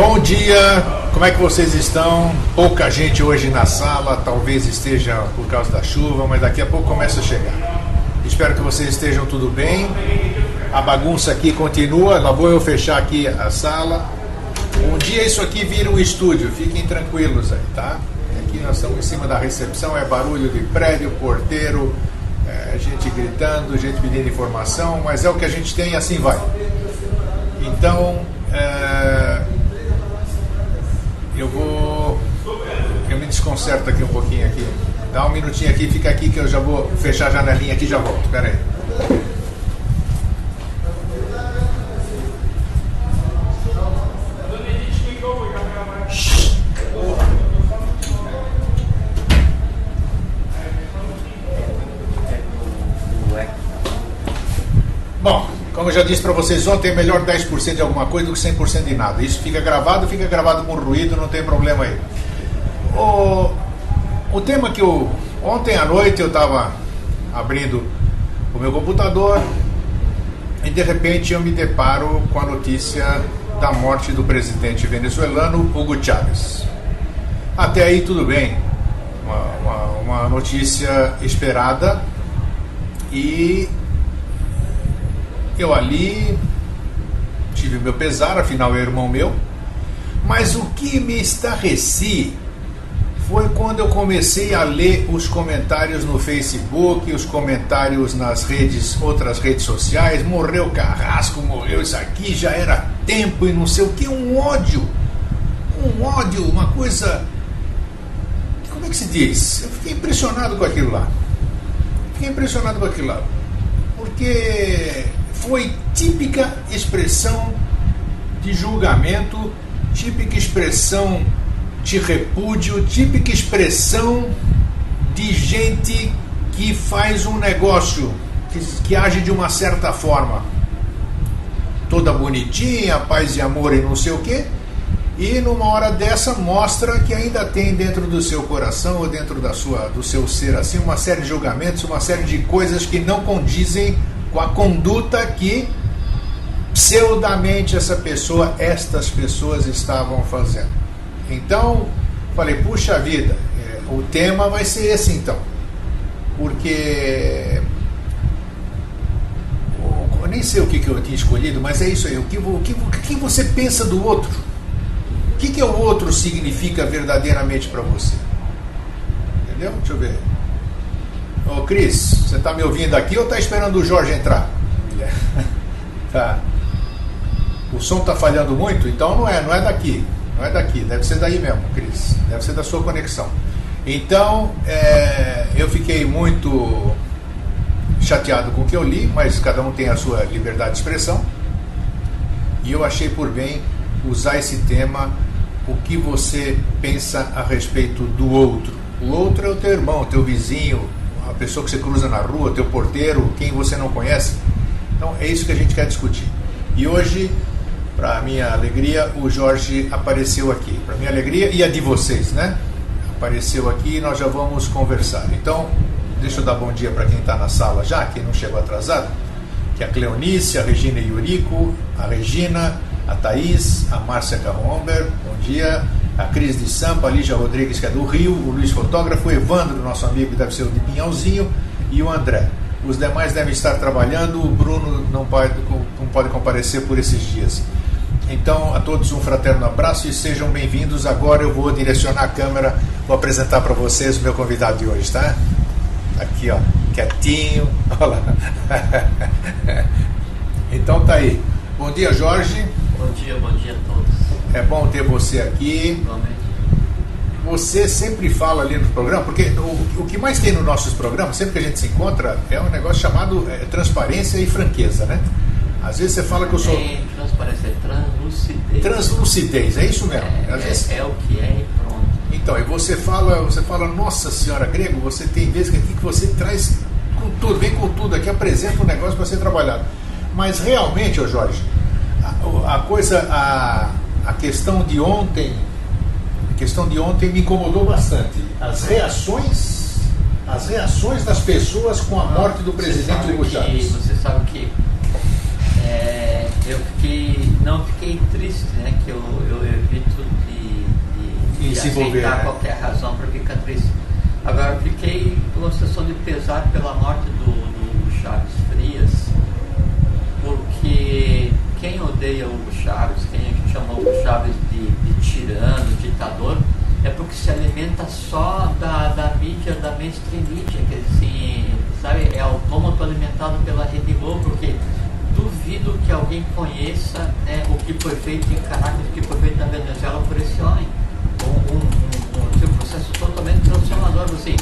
Bom dia, como é que vocês estão? Pouca gente hoje na sala, talvez esteja por causa da chuva, mas daqui a pouco começa a chegar. Espero que vocês estejam tudo bem. A bagunça aqui continua, lá vou eu fechar aqui a sala. Um dia isso aqui vira um estúdio, fiquem tranquilos aí, tá? Aqui nós estamos em cima da recepção, é barulho de prédio, porteiro, gente gritando, gente pedindo informação, mas é o que a gente tem e assim vai. Então, eu me desconcerto aqui um pouquinho aqui. Dá um minutinho aqui, fica aqui que eu já vou fechar a janelinha aqui e já volto. Espera aí. Bom, como eu já disse para vocês ontem, é melhor 10% de alguma coisa do que 100% de nada. Isso fica gravado com ruído, não tem problema aí. O tema que ontem à noite eu estava abrindo o meu computador e de repente eu me deparo com a notícia da morte do presidente venezuelano Hugo Chávez. Até aí tudo bem, uma notícia esperada, e eu ali tive o meu pesar, afinal é irmão meu, mas o que me estarreci foi quando eu comecei a ler os comentários no Facebook, os comentários nas outras redes sociais. Morreu Carrasco, morreu isso aqui, já era tempo e não sei o que. Um ódio, uma coisa, como é que se diz? Eu fiquei impressionado com aquilo lá, porque foi típica expressão de julgamento, típica expressão de repúdio, típica expressão de gente que faz um negócio, que age de uma certa forma, toda bonitinha, paz e amor e não sei o quê, e numa hora dessa mostra que ainda tem dentro do seu coração ou dentro do seu ser assim uma série de julgamentos, uma série de coisas que não condizem com a conduta que pseudamente estas pessoas estavam fazendo. Então, falei, puxa vida, o tema vai ser esse então, porque eu nem sei o que eu tinha escolhido, mas é isso aí, o que você pensa do outro? O que o outro significa verdadeiramente para você? Entendeu? Deixa eu ver. Ô Cris, você está me ouvindo aqui ou está esperando o Jorge entrar? Tá. O som está falhando muito, então não é daqui. Não é daqui, deve ser daí mesmo, Cris. Deve ser da sua conexão. Então, eu fiquei muito chateado com o que eu li, mas cada um tem a sua liberdade de expressão. E eu achei por bem usar esse tema, o que você pensa a respeito do outro. O outro é o teu irmão, o teu vizinho, a pessoa que você cruza na rua, o teu porteiro, quem você não conhece. Então, é isso que a gente quer discutir. E hoje, para minha alegria, o Jorge apareceu aqui. Para minha alegria e a de vocês, né? Apareceu aqui e nós já vamos conversar. Então, deixa eu dar bom dia para quem está na sala já, que não chegou atrasado, que é a Cleonice, a Regina Yuriko, a Regina, a Thaís, a Márcia Carromber, bom dia, a Cris de Sampa, a Lígia Rodrigues, que é do Rio, o Luiz Fotógrafo, o Evandro, nosso amigo, deve ser o de Pinhalzinho, e o André. Os demais devem estar trabalhando, o Bruno não pode comparecer por esses dias. Então, a todos um fraterno abraço e sejam bem-vindos. Agora eu vou direcionar a câmera, vou apresentar para vocês o meu convidado de hoje, tá? Aqui, ó, quietinho, olha lá. Então tá aí. Bom dia, Jorge. Bom dia a todos. É bom ter você aqui. Igualmente. Você sempre fala ali no programa, porque o que mais tem nos nossos programas, sempre que a gente se encontra, é um negócio chamado transparência e franqueza, né? Às vezes você fala que eu sou... Transparência, é translucidez. Translucidez, é isso mesmo. Às vezes... é o que é e pronto. Então, e você fala, nossa senhora, Grego, você tem vezes aqui que você traz com tudo, vem com tudo aqui, apresenta um negócio para ser trabalhado. Mas realmente, ô Jorge, a questão de ontem me incomodou bastante. As reações das pessoas com a morte do presidente Hugo Chávez. Você sabe que não fiquei triste, né? Que eu evito de se envolver, aceitar qualquer razão para ficar triste. Agora, eu fiquei com uma sensação de pesar pela morte do Chaves Frias, porque quem odeia o Hugo Chávez, quem chama o Hugo Chávez de tirano, ditador, é porque se alimenta só da mídia, da mainstream mídia, que assim, sabe, é autômato alimentado pela Rede Globo, porque duvido que alguém conheça, né, o que foi feito em Caracas, o que foi feito na Venezuela por esse homem. Um processo totalmente transformador. Assim,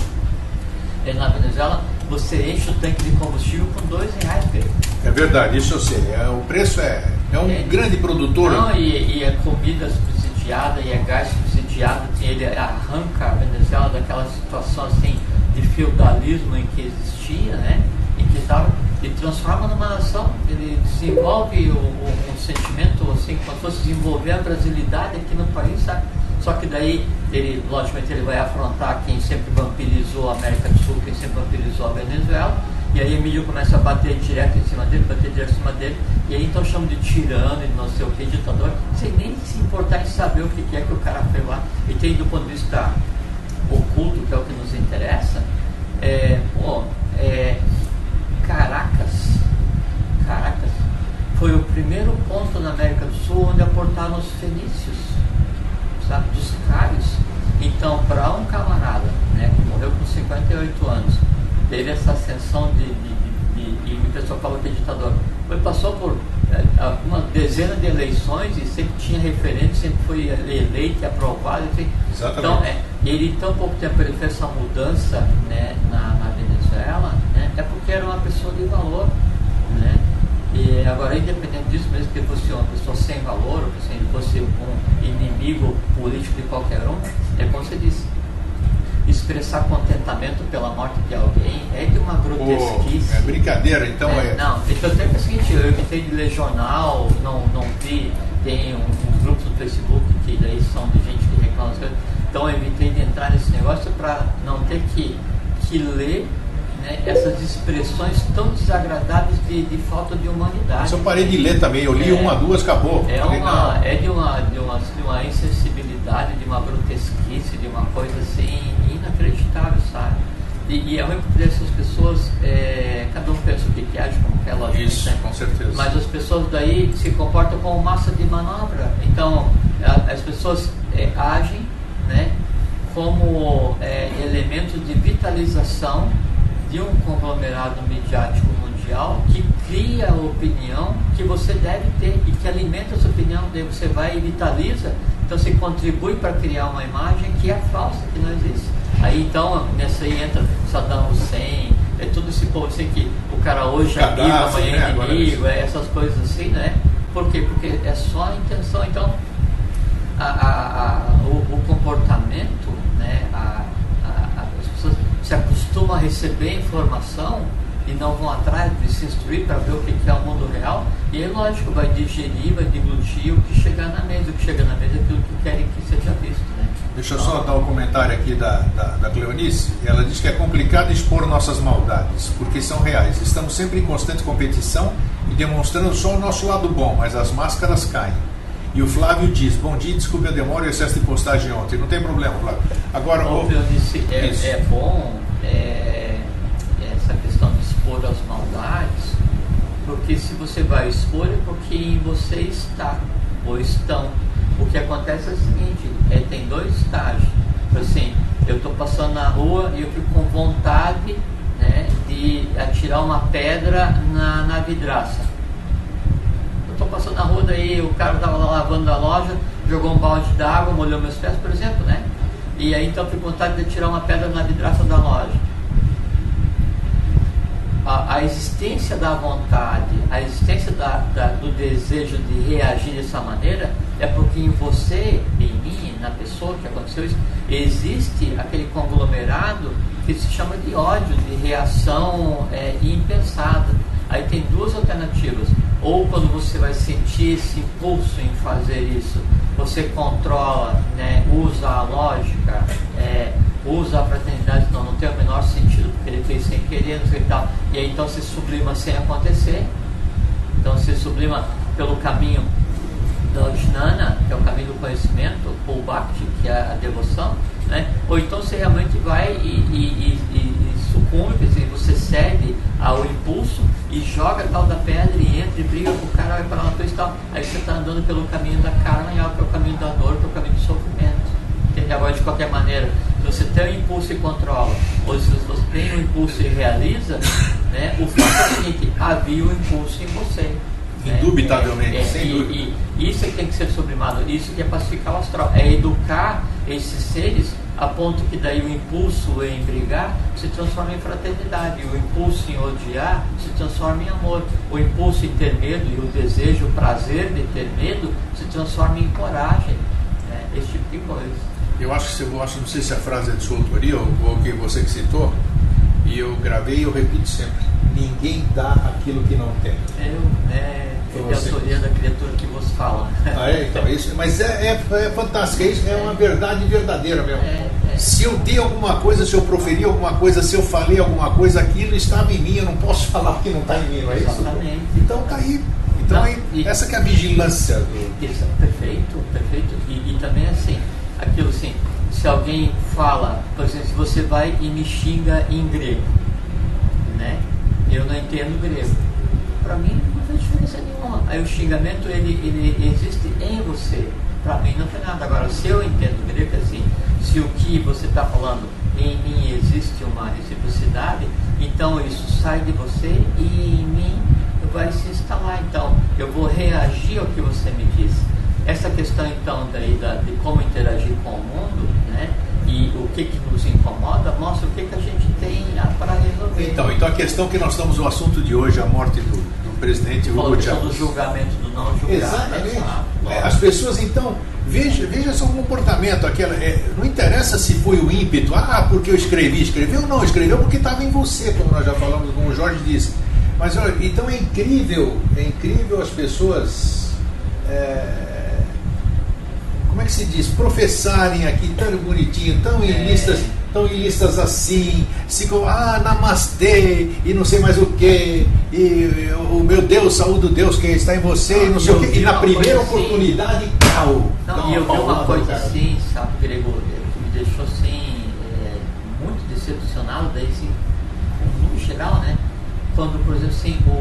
na Venezuela, você enche o tanque de combustível com R$2, Pedro. É verdade, isso eu sei. O preço é um grande produtor. Não, e é comida subsidiada, e é gás subsidiado. Ele arranca a Venezuela daquela situação assim de feudalismo em que existia, né? E transforma numa nação. Ele desenvolve um sentimento assim, como se fosse desenvolver a brasilidade aqui no país, sabe? Só que daí, logicamente, ele vai afrontar quem sempre vampirizou a América do Sul, quem sempre vampirizou a Venezuela, e aí Emílio começa a bater direto em cima dele, e aí então chama de tirano, de não sei o que, ditador, sem nem se importar em saber o que é que o cara fez lá. E tem, do ponto de vista oculto, que é o que nos interessa, Caracas foi o primeiro ponto na América do Sul onde aportaram os fenícios, sabe, dos cários. Então, para um camarada, né, que morreu com 58 anos, teve essa ascensão e o pessoal fala que é ditador, ele passou por uma dezena de eleições e sempre tinha referente, sempre foi eleito e aprovado, enfim. Então, ele em tão pouco tempo ele fez essa mudança, né, na Venezuela, né, é porque era uma pessoa de valor, né. E agora, independente disso, mesmo que ele fosse uma pessoa sem valor, ou se ele fosse um inimigo político de qualquer um, é como você disse, expressar contentamento pela morte de alguém é de uma grotesquice. É brincadeira, então Não, então tem o seguinte, eu evitei de ler jornal, não vi, tem uns grupos no Facebook que daí são de gente que reclama, então eu evitei de entrar nesse negócio para não ter que ler, né, essas expressões tão desagradáveis de falta de humanidade. Isso eu parei de ler também, eu li uma, duas, acabou. É de uma insensibilidade, de uma grotesquice, de uma coisa assim inacreditável, sabe? E é ruim porque essas pessoas, cada um pensa o que age, como quer, lógico. Isso, né? com certeza. Mas as pessoas daí se comportam como massa de manobra. Então, as pessoas agem, né, como elementos de vitalização de um conglomerado midiático mundial que cria a opinião que você deve ter e que alimenta essa opinião, daí você vai e vitaliza, então você contribui para criar uma imagem que é falsa, que não existe. Aí então, nessa aí entra Saddam Hussein, todo esse povo assim que o cara hoje é amigo, amanhã é inimigo, essas coisas assim, né? Por quê? Porque é só a intenção. Então, o comportamento, né? As pessoas se acostumam a receber informação e não vão atrás de se instruir para ver o que é o mundo real, e aí, lógico, vai digerir, vai deglutir o que chegar na mesa. O que chega na mesa é aquilo que querem que seja visto, né? Deixa eu só dar um comentário aqui da Cleonice. Ela diz que é complicado expor nossas maldades, porque são reais. Estamos sempre em constante competição e demonstrando só o nosso lado bom, mas as máscaras caem. E o Flávio diz: bom dia, desculpe a demora e o excesso de postagem ontem. Não tem problema, Flávio. Agora, Cleonice, é bom essa questão de expor as maldades, porque se você vai expor é porque em você está ou estão. O que acontece é o seguinte, tem dois estágios. Assim, eu estou passando na rua e eu fico com vontade, né, de atirar uma pedra na vidraça. Eu estou passando na rua, daí o cara estava lá lavando a loja, jogou um balde d'água, molhou meus pés, por exemplo, né? E aí então eu fico com vontade de atirar uma pedra na vidraça da loja. A existência da vontade, a existência do desejo de reagir dessa maneira é porque em você, em mim, na pessoa que aconteceu isso, existe aquele conglomerado que se chama de ódio, de reação impensada. Aí tem duas alternativas: ou quando você vai sentir esse impulso em fazer isso, você controla, né, usa a lógica, usa a fraternidade, não tem o menor sentido, porque ele fez sem querer, não sei o que tal, e aí então se sublima sem acontecer. Então se sublima pelo caminho do Jnana, que é o caminho do conhecimento, ou Bhakti, que é a devoção, né? Ou então você realmente vai e sucumbe, quer dizer, você cede ao impulso e joga a tal da pedra e entra e briga com o cara, vai para lá e tal. Aí você está andando pelo caminho da karma, que é o caminho da dor, que é o caminho do sofrimento. Entende? Agora, de qualquer maneira, se você tem um impulso e controla, ou se você tem um impulso e realiza, né, o fato é o seguinte: havia um impulso em você. Indubitavelmente, sem dúvida. E isso é que tem que ser sublimado, isso que é pacificar o astral, é educar esses seres a ponto que daí o impulso em brigar se transforma em fraternidade, o impulso em odiar se transforma em amor, o impulso em ter medo e o desejo, o prazer de ter medo se transforma em coragem, né? Esse tipo de coisa. Eu acho que não sei se a frase é de sua autoria ou que você que citou, e eu gravei e eu repito sempre: ninguém dá aquilo que não tem. É a autoria da criatura que vos fala. Então, isso, mas é fantástico, é uma verdade verdadeira mesmo. Se eu dei alguma coisa, se eu proferi alguma coisa, se eu falei alguma coisa, aquilo estava em mim, eu não posso falar que não está em mim, não é isso? Exatamente. Então está aí. Então, essa que é a vigilância. Isso, perfeito. E também assim, aquilo assim, se alguém fala, por exemplo, se você vai e me xinga em grego, né? Eu não entendo grego. Para mim não faz diferença nenhuma. Aí o xingamento ele existe em você. Para mim não foi nada. Agora, se eu entendo grego assim, se o que você está falando em mim existe uma reciprocidade, então isso sai de você e em mim vai se instalar. Então eu vou reagir ao que você me disse. Essa questão então daí de como interagir com o mundo, né? E o que nos incomoda, mostra o que a gente tem para resolver. Então a questão que nós estamos, o assunto de hoje, a morte do presidente Hugo Chávez. Do julgamento, do não julgamento. Exatamente. As pessoas, então, veja seu comportamento. Não interessa se foi o ímpeto, porque eu escreveu ou não, escreveu porque estava em você, como nós já falamos, como o Jorge disse. Mas olha, então é incrível as pessoas, como é que se diz, professarem aqui tão bonitinho, tão em listas assim, namastê, e não sei mais o que, e o meu Deus, saúde do Deus que está em você, e não sei o que, e na primeira oportunidade, e eu vi uma coisa assim, sabe, Grego, que me deixou assim, muito decepcionado, daí assim, no geral, né? Quando, por exemplo, assim, o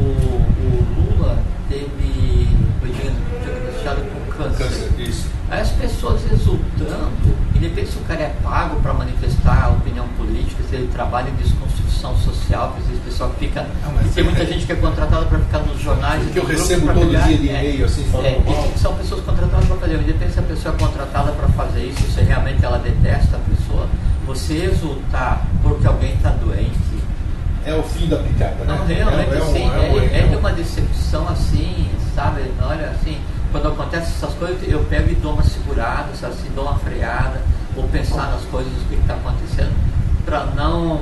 Lula foi diagnosticado com câncer. Isso. Aí as pessoas exultando, independente se o cara é pago para manifestar a opinião política, se ele trabalha em desconstrução social, que esse pessoal fica. Tem muita gente que é contratada para ficar nos jornais. Que eu recebo todo dia de e-mail, assim, falando mal. São pessoas contratadas para fazer. Independente se a pessoa é contratada para fazer isso, se realmente ela detesta a pessoa, você exultar porque alguém está doente. É o fim da picada, né? Não, realmente, é de uma decepção assim, sabe? Olha, assim, quando acontecem essas coisas, eu pego e dou uma segurada, sabe? Assim, dou uma freada, vou pensar nas coisas, o que está acontecendo, para não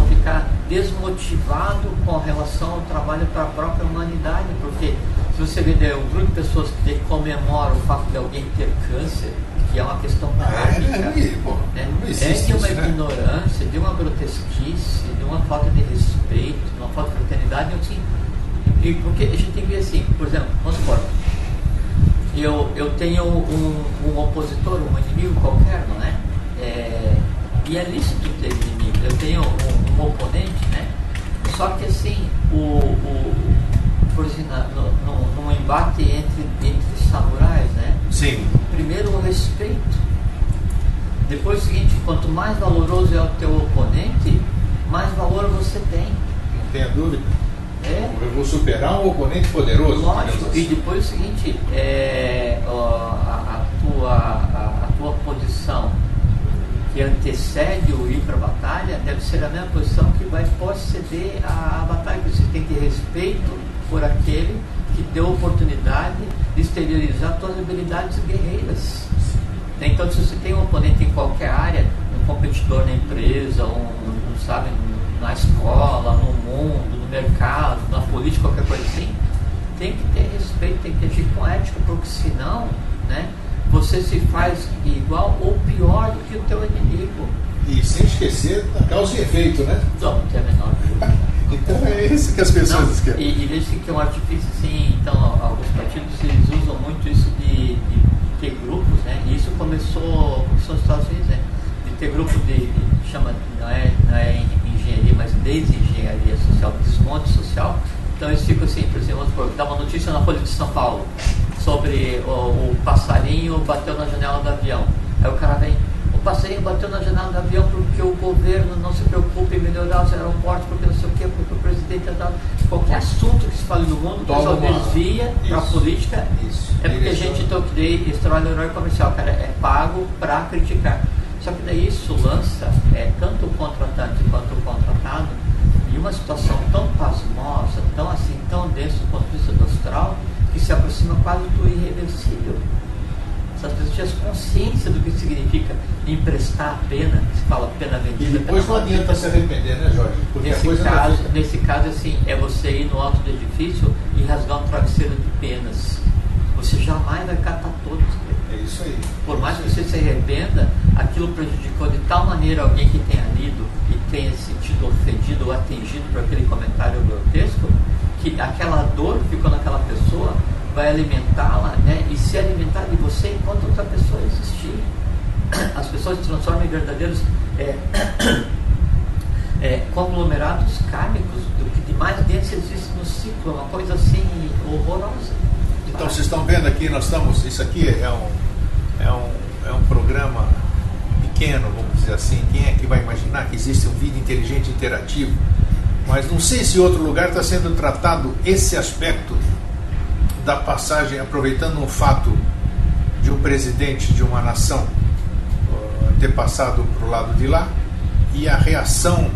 ficar desmotivado com relação ao trabalho para a própria humanidade, porque se você vê um grupo de pessoas que comemoram o fato de alguém ter câncer, que é uma questão prática, de uma ignorância, de uma grotesquice, de uma falta de respeito, de uma falta de fraternidade, assim, porque a gente tem que ver assim, por exemplo, vamos supor, eu tenho um opositor, um inimigo qualquer, não é? E é lícito ter inimigo, eu tenho um oponente, né? Só que assim, por exemplo, num embate entre samurais, né? Sim. Primeiro o respeito, depois o seguinte: quanto mais valoroso é o teu oponente, mais valor você tem. Não tenha dúvida. Eu vou superar um oponente poderoso. Lógico. E depois o seguinte: a tua posição que antecede o ir para a batalha deve ser a mesma posição que pode ceder à batalha, que você tem que ter respeito por aquele que deu oportunidade de exteriorizar suas habilidades guerreiras. Então, se você tem um oponente em qualquer área, um competidor na empresa, na escola, no mundo, no mercado, na política, qualquer coisa assim, tem que ter respeito, tem que agir com ética, porque senão, né, você se faz igual ou pior do que o teu inimigo. E sem esquecer da causa e efeito, né? Não tem a menor dúvida. Então é isso que as pessoas querem. E veja que é um artifício, assim, então, alguns partidos eles usam muito isso de ter grupos, né? E isso começou nos Estados Unidos, né? De ter grupo chama, não é engenharia, mas desengenharia social, desmonte social. Então eles ficam assim, por exemplo, dá uma notícia na Folha de São Paulo sobre o passarinho bateu na janela do avião. Aí o cara vem, o passarinho bateu na janela do avião porque o governo não se preocupa em melhorar os aeroportos, porque não sei o quê, porque o presidente está... Qualquer assunto que se fale no mundo, o pessoal desvia para a política. Isso. É porque a gente, então, que daí esse trabalho do herói comercial, cara, é pago para criticar. Só que daí isso lança tanto o contratante quanto o contratado em uma situação tão pasmosa, tão assim, tão densa do ponto de vista do astral, que se aproxima quase do irreversível. Se as pessoas tivessem consciência do que significa emprestar a pena, se fala pena vendida. E depois não adianta se arrepender, né, Jorge? Porque nesse caso, assim, é você ir no alto do edifício e rasgar um travesseiro de penas. Você jamais vai catar todos. É isso aí. Por mais que você se arrependa, aquilo prejudicou de tal maneira alguém que tenha lido e tenha se sentido ofendido ou atingido por aquele comentário grotesco, que aquela dor que ficou naquela pessoa vai alimentá-la, né, e se alimentar de você enquanto outra pessoa existir. As pessoas se transformam em verdadeiros conglomerados kármicos do que de mais denso existe no ciclo, uma coisa assim horrorosa. Então vocês estão vendo aqui, isso aqui é um programa pequeno, vamos dizer assim. Quem é que vai imaginar que existe um vídeo inteligente interativo? Mas não sei se em outro lugar está sendo tratado esse aspecto da passagem, aproveitando um fato de um presidente de uma nação ter passado para o lado de lá, e a reação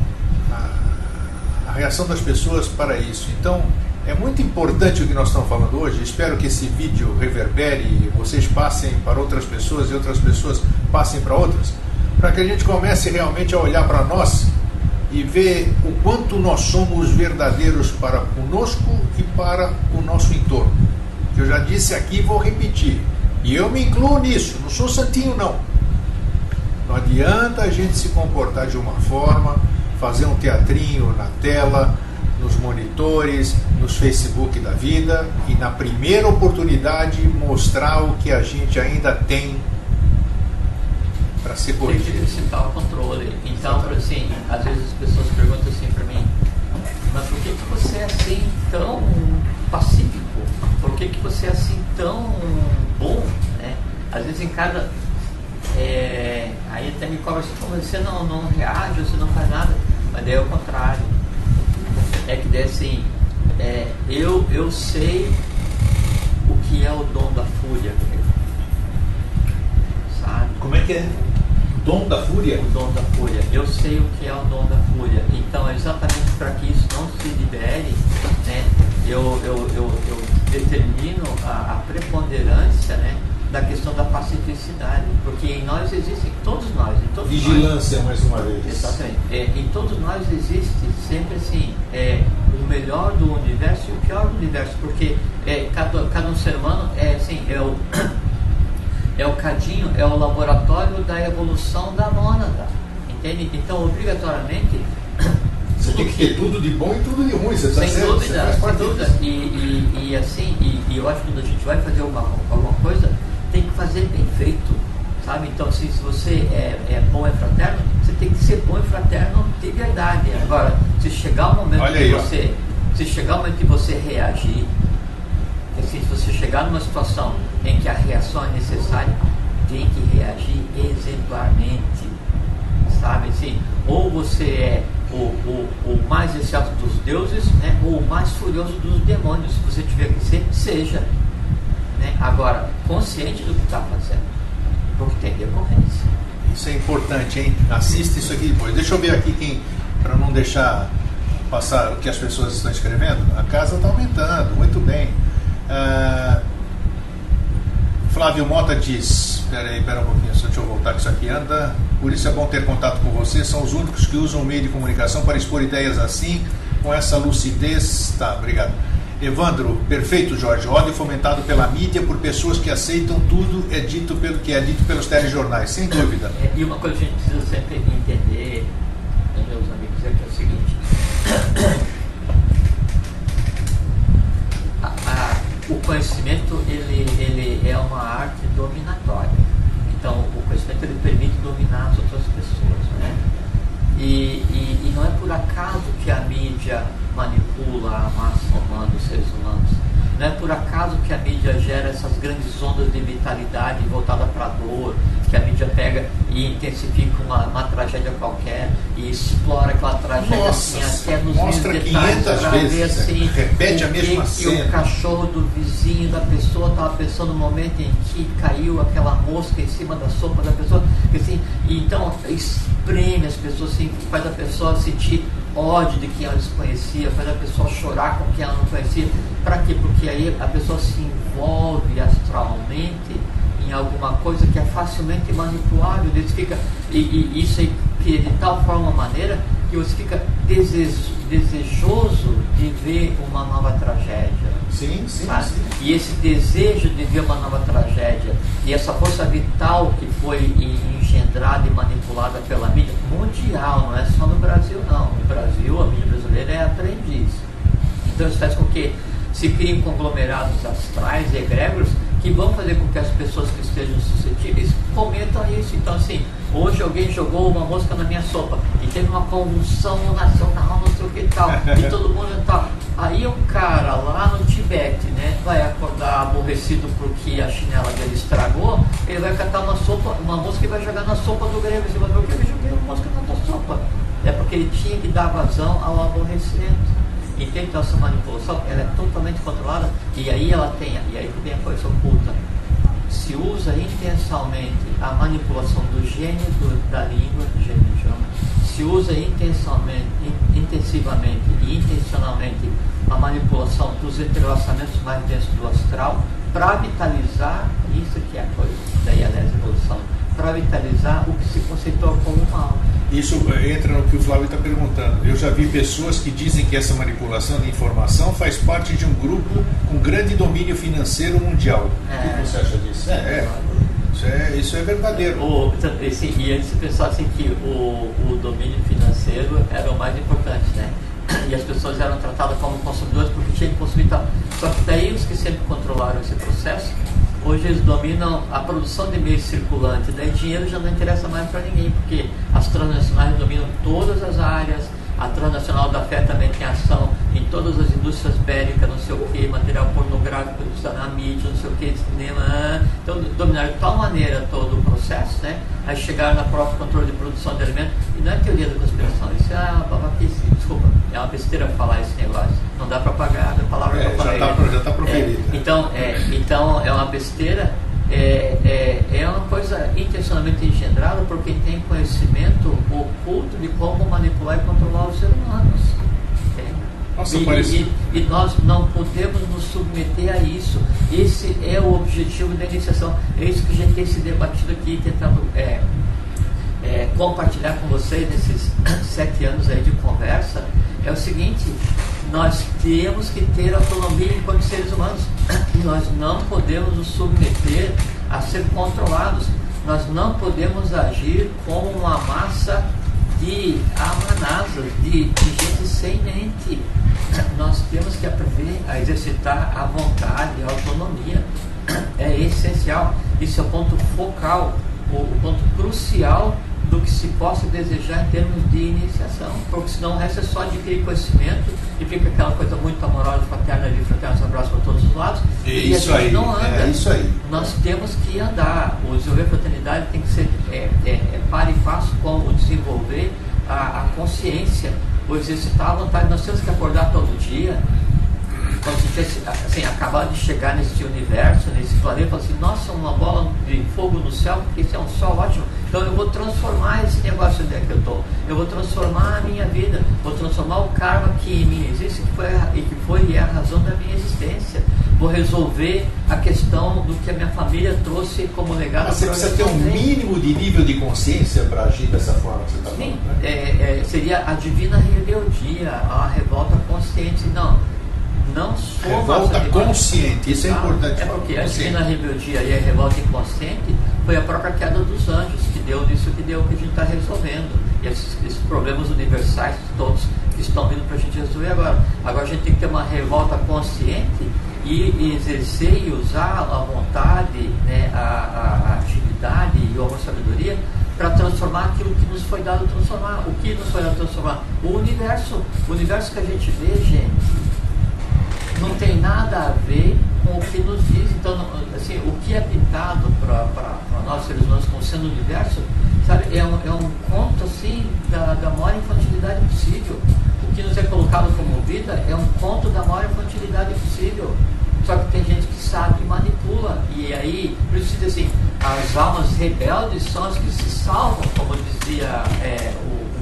das pessoas para isso. Então é muito importante o que nós estamos falando hoje. Espero que esse vídeo reverbere e vocês passem para outras pessoas e outras pessoas passem para outras, para que a gente comece realmente a olhar para nós e ver o quanto nós somos verdadeiros para conosco e para o nosso entorno. Que eu já disse aqui e vou repetir, e eu me incluo nisso, não sou santinho não. Não adianta a gente se comportar de uma forma, fazer um teatrinho na tela, nos monitores, nos Facebook da vida, e na primeira oportunidade mostrar o que a gente ainda tem para ser corrigido. Tem que exercitar o controle. Então, assim, às vezes as pessoas perguntam assim para mim, mas por que você é assim tão pacífico? Por que você é assim tão bom? Né? Às vezes em cada... aí até me cobra assim, como você não reage, você não faz nada, mas daí é o contrário. É que daí assim, eu sei o que é o dom da fúria. Sabe? Como é que é? Dom da fúria? O dom da fúria. Eu sei o que é o dom da fúria. Então, exatamente para que isso não se libere, né, eu determino a preponderância, né, da questão da pacificidade. Porque em nós existem, todos nós, em todos vigilância, nós, mais uma vez. Exatamente. Em todos nós existe sempre assim, o melhor do universo e o pior do universo. Porque cada um ser humano é o cadinho, é o laboratório da evolução da mônada, entende? Então, obrigatoriamente, você tem que ter tudo de bom e tudo de ruim, você está certo? Sem dúvida. E assim, eu acho que quando a gente vai fazer alguma coisa, tem que fazer bem feito, sabe? Então, se você é bom e fraterno, você tem que ser bom e fraterno de verdade. Agora, se chegar o momento de você reagir, assim, se você chegar numa situação em que a reação é necessária, tem que reagir exemplarmente, sabe? Assim, ou você é o mais excelso dos deuses, né, ou o mais furioso dos demônios. Se você tiver que ser, seja, né? Agora, consciente do que está fazendo, porque tem decorrência. Isso é importante, hein? Assista isso aqui depois. Deixa eu ver aqui para não deixar passar o que as pessoas estão escrevendo. A casa está aumentando, muito bem. Flávio Mota diz, espera um pouquinho, deixa eu voltar que isso aqui anda. Por isso é bom ter contato com você, são os únicos que usam o meio de comunicação para expor ideias assim, com essa lucidez. Tá, obrigado. Evandro, perfeito, Jorge. Ódio fomentado pela mídia por pessoas que aceitam tudo que é dito pelos telejornais, sem dúvida. E uma coisa que a gente precisa sempre entender, meus amigos, é que é o seguinte: o conhecimento ele é uma arte dominatória. Então, o conhecimento ele permite dominar as outras pessoas, né? E não é por acaso que a mídia manipula a massa humana, os seres humanos. Não é por acaso que a mídia gera essas grandes ondas de vitalidade voltada para a dor, que a mídia pega e intensifica uma tragédia qualquer e explora aquela tragédia assim, até nos mostra 500 vezes, assim, repete a mesma cena. E o cachorro do vizinho da pessoa estava pensando no momento em que caiu aquela mosca em cima da sopa da pessoa, assim, então espreme as pessoas, assim, faz a pessoa sentir ódio de quem ela desconhecia, faz a pessoa chorar com quem ela não conhecia. Para quê? Porque aí a pessoa se envolve astralmente em alguma coisa que é facilmente manipulável. E isso aí cria de tal forma, maneira, que você fica desejoso de ver uma nova tragédia. Sim. E esse desejo de ver uma nova tragédia e essa força vital que foi engendrada e manipulada pela mídia mundial, não é só no Brasil não. No Brasil, a mídia brasileira é aprendiz. Então isso faz com que se criem conglomerados astrais e egrégoros que vão fazer com que as pessoas que estejam suscetíveis cometam isso. Então assim, hoje alguém jogou uma mosca na minha sopa e teve uma convulsão nacional, não sei o que e tal, e todo mundo tal. Aí o cara lá no Tibete, né, vai acordar aborrecido porque a chinela dele estragou, ele vai catar uma mosca e vai jogar na sopa do grego. Você vai ver, por que eu joguei uma mosca na tua sopa? É porque ele tinha que dar vazão ao aborrecimento. Então essa manipulação, ela é totalmente controlada, e aí que vem a coisa oculta. Se usa intensamente a manipulação do gênio da língua, gênio de idioma, se usa intensivamente e intencionalmente a manipulação dos entrelaçamentos mais densos do astral para vitalizar, isso que é a coisa da evolução, para vitalizar o que se conceitou como mal. Isso entra no que o Flávio está perguntando. Eu já vi pessoas que dizem que essa manipulação de informação faz parte de um grupo com grande domínio financeiro mundial. O que você acha disso? Isso é verdadeiro. E antes se pensava assim que o domínio financeiro era o mais importante, né? E as pessoas eram tratadas como consumidores porque tinham que consumir tal. Só que daí os que sempre controlaram esse processo, hoje eles dominam a produção de meios circulantes, daí dinheiro já não interessa mais para ninguém, porque as transnacionais dominam todas as áreas. A transnacional da fé também tem ação em todas as indústrias bélicas, não sei o que, material pornográfico na mídia, não sei o que, cinema. Então dominaram de tal maneira todo o processo, né? Aí chegaram na própria controle de produção de alimentos. E não é teoria da conspiração, isso é babaquice, desculpa, é uma besteira falar esse negócio. Não dá para pagar a palavra que eu falei. Já está proferido. Então é uma besteira. É uma coisa intencionalmente engendrada por quem tem conhecimento oculto de como manipular e controlar os seres humanos. Nossa, e nós não podemos nos submeter a isso. Esse é o objetivo da iniciação. É isso que a gente tem se debatido aqui, tentando compartilhar com vocês nesses 7 anos aí de conversa. É o seguinte: nós temos que ter autonomia enquanto seres humanos. Nós não podemos nos submeter a ser controlados. Nós não podemos agir como uma massa de amanazas, de gente sem mente. Nós temos que aprender a exercitar a vontade, a autonomia. É essencial. Isso é o ponto focal, o ponto crucial do que se possa desejar em termos de iniciação, porque senão o resto é só adquirir conhecimento e fica aquela coisa muito amorosa, fraterna, ali, fraterna, abraço para todos os lados, e a gente não anda. É isso aí. Nós temos que andar. O desenvolver a fraternidade tem que ser par e passo com o desenvolver a consciência, o exercitar a vontade. Nós temos que acordar todo dia. Quando a gente assim, acabar de chegar nesse universo, nesse planeta, fala assim: nossa, uma bola de fogo no céu, porque isso é um sol ótimo. Então eu vou transformar esse negócio onde é que eu estou. Eu vou transformar a minha vida, vou transformar o karma que em mim existe, que foi e é a razão da minha existência. Vou resolver a questão do que a minha família trouxe como legado. Mas você precisa ter um mínimo de nível de consciência para agir dessa forma que você está falando. Sim, seria a divina rebeldia, a revolta consciente. Não sou revolta consciente, isso é importante. É porque a divina rebeldia e a revolta inconsciente foi a própria queda dos anjos que deu nisso que a gente está resolvendo. E esses problemas universais todos que estão vindo para a gente resolver agora. Agora a gente tem que ter uma revolta consciente e exercer e usar a vontade, né, a atividade e a sabedoria para transformar aquilo que nos foi dado transformar. O que nos foi dado transformar? O universo que a gente vê, gente, não tem nada a ver com o que nos diz. Então, assim, o que é pintado para nós seres humanos como sendo o universo, sabe, é um conto assim da maior infantilidade possível. O que nos é colocado como vida é um conto da maior infantilidade possível. Só que tem gente que sabe e manipula. E aí, por isso diz assim, as almas rebeldes são as que se salvam, como dizia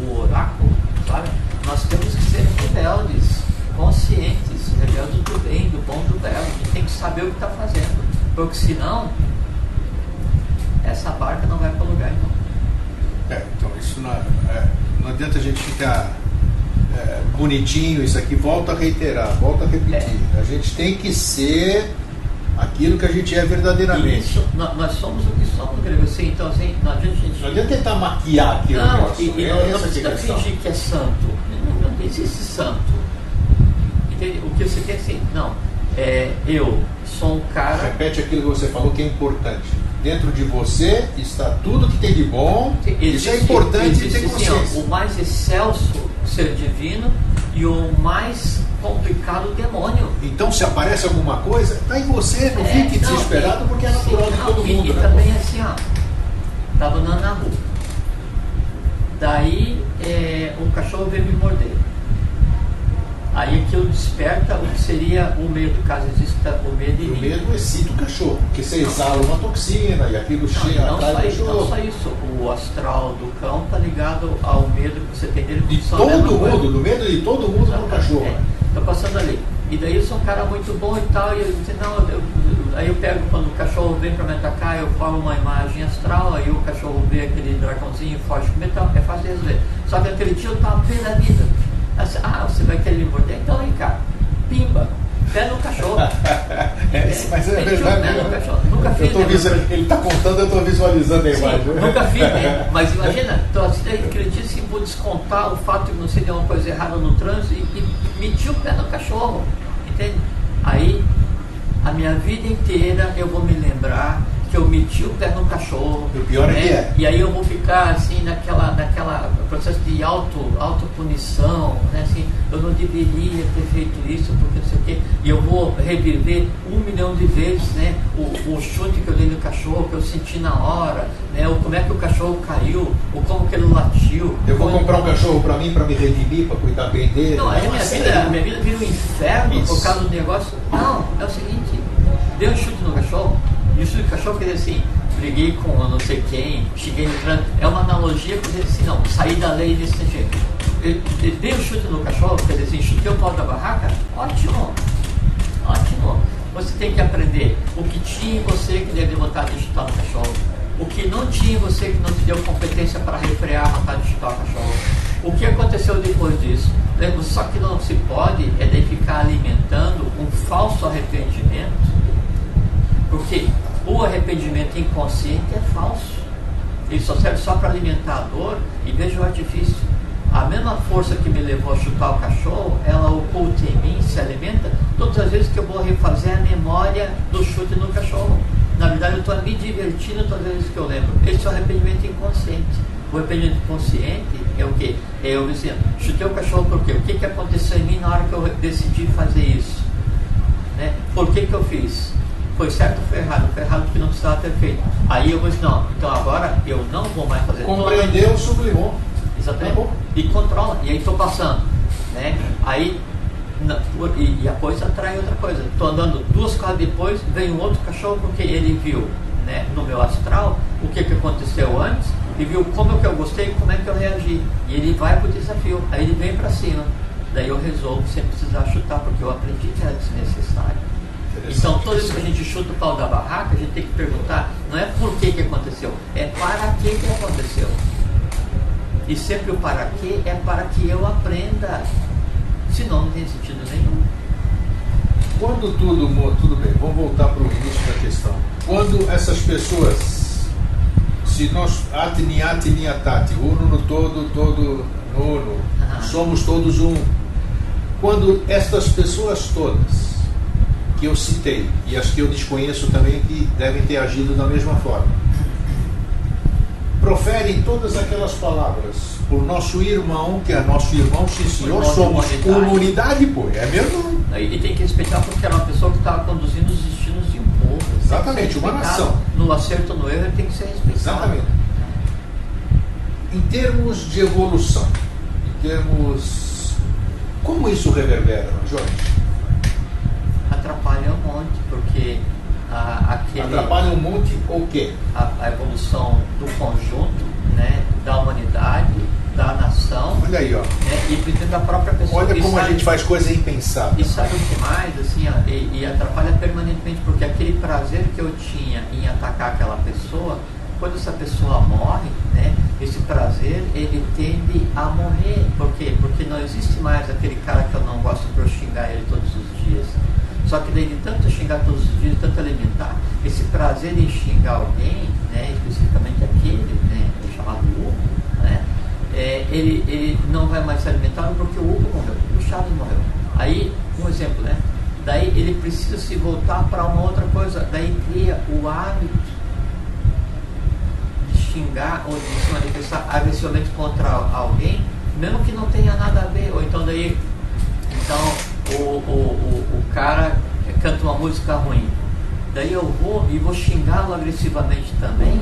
o oráculo, sabe? Nós temos que ser rebeldes, conscientes, rebeldes do bem, do bom, do belo. A gente tem que saber o que está fazendo, porque senão essa barca não vai para lugar nenhum. Então isso não adianta a gente ficar bonitinho, isso aqui, volta a reiterar, volta a repetir. A gente tem que ser aquilo que a gente é verdadeiramente. Isso, nós somos o que somos, Grego. Assim, então, assim, não adianta tentar maquiar aquilo. Não, não precisa fingir que é santo. Não existe santo. Entende? O que você quer assim? Não. Eu sou um cara. Repete aquilo que você falou que é importante. Dentro de você está tudo que tem de bom. Isso é importante ter consciência. Assim, o mais excelso ser divino e o mais complicado demônio. Então, se aparece alguma coisa, está em você, não fique desesperado, porque é natural de todo mundo. E também assim, ó, estava andando na rua. Daí um cachorro veio me morder. Aí aquilo desperta o que seria o medo, caso exista o medo em mim. O medo excita o cachorro, porque você exala uma toxina e aquilo chega atrás do cachorro. Não só isso, o astral do cão está ligado ao medo que você tem dele. De todo mundo, do medo de todo mundo no cachorro. Estou passando ali. E daí eu sou um cara muito bom e tal, e eu disse, não, aí eu pego, quando o cachorro vem para me atacar, eu formo uma imagem astral, aí o cachorro vê aquele dragãozinho forte com metal, é fácil de resolver. Só que aquele dia eu estava pé da vida. Assim, você vai querer me morder? Então aí, cara, pimba, pé no cachorro. Mas é verdade. Nunca fiz. Ele está contando, eu estou visualizando a imagem. Nunca fiz, né? Mas imagina, então assim, acredito que vou descontar o fato de você ter uma coisa errada no trânsito e meter o pé no cachorro, entende? Aí, a minha vida inteira eu vou me lembrar que eu meti o pé no cachorro. O pior é que é. E aí eu vou ficar assim naquela processo de autopunição, né? Assim, eu não deveria ter feito isso, porque não sei o quê. E eu vou reviver 1 milhão de vezes, né? O chute que eu dei no cachorro, que eu senti na hora, né? Ou como é que o cachorro caiu, ou como que ele latiu. Eu vou comprar um cachorro para mim, para me redimir, para cuidar bem dele. Não, aí minha vida vira um inferno por causa do negócio. Não, é o seguinte, dei um chute no cachorro. E o chute do cachorro quer dizer assim, briguei com não sei quem, cheguei no trânsito. É uma analogia para dizer assim, não, saí da lei desse jeito. Ele deu um chute no cachorro, quer dizer assim, chutei o pau da barraca, ótimo, ótimo. Você tem que aprender o que tinha em você que deve vontade de chutar no cachorro. O que não tinha em você que não te deu competência para refrear a vontade de chutar o cachorro. O que aconteceu depois disso? Só que não se pode é daí ficar alimentando um falso arrependimento. Porque o arrependimento inconsciente é falso. Ele só serve só para alimentar a dor. E veja o artifício. A mesma força que me levou a chutar o cachorro, ela oculta em mim, se alimenta, todas as vezes que eu vou refazer a memória do chute no cachorro. Na verdade, eu estou me divertindo todas as vezes que eu lembro. Esse é o arrependimento inconsciente. O arrependimento consciente é o quê? É eu dizendo, chutei o cachorro por quê? O que aconteceu em mim na hora que eu decidi fazer isso? Né? Por que eu fiz? Foi certo ou foi errado? Foi errado porque não precisava ter feito. Aí eu vou dizer, não, então agora eu não vou mais fazer. Compreendeu, sublimou. Exatamente. Tá, e controla. E aí estou passando. Né? Aí, e a coisa atrai outra coisa. Estou andando 2 quadras depois, vem um outro cachorro porque ele viu, né, no meu astral o que aconteceu antes e viu como que eu gostei e como é que eu reagi. E ele vai para o desafio. Aí ele vem para cima. Daí eu resolvo sem precisar chutar, porque eu aprendi que era desnecessário. Então, toda vez que a gente chuta o pau da barraca, a gente tem que perguntar, não é por que aconteceu, é para que aconteceu. E sempre o para quê é para que eu aprenda. Senão não tem sentido nenhum. Quando tudo bem, vamos voltar para o início da questão. Quando essas pessoas, se nós atiniatati, uno no todo nono, somos todos um. Quando estas pessoas todas que eu citei e as que eu desconheço também que devem ter agido da mesma forma, proferem todas aquelas palavras por nosso irmão, que é nosso irmão, sim senhor, somos comunidade, pô, é mesmo? E tem que respeitar porque era uma pessoa que estava conduzindo os destinos de um povo. Exatamente, uma nação. No acerto ou no erro ele tem que ser respeitado. Exatamente. Em termos de evolução, em termos... Como isso reverbera, Jorge? Atrapalha um monte, porque atrapalha um monte o quê? A evolução do conjunto, né, da humanidade, da nação. Olha aí, ó. Né, e principalmente da própria pessoa. Olha como a gente faz coisa impensável. E sabe o que mais? Assim, ó, e atrapalha permanentemente, porque aquele prazer que eu tinha em atacar aquela pessoa, quando essa pessoa morre, né, esse prazer ele tende a morrer. Por quê? Porque não existe mais aquele cara que eu não gosto para eu xingar ele todos os dias. Só que daí de tanto xingar todos os dias, tanto alimentar, esse prazer em xingar alguém, né, especificamente aquele, né, chamado Hugo, né, ele não vai mais ser alimentado porque o Hugo morreu, o Chaves morreu. Aí, um exemplo, né? Daí ele precisa se voltar para uma outra coisa, daí cria o hábito de xingar ou de se manifestar agressivamente contra alguém, mesmo que não tenha nada a ver, ou então daí, o cara canta uma música ruim, daí eu vou e vou xingá-lo agressivamente também,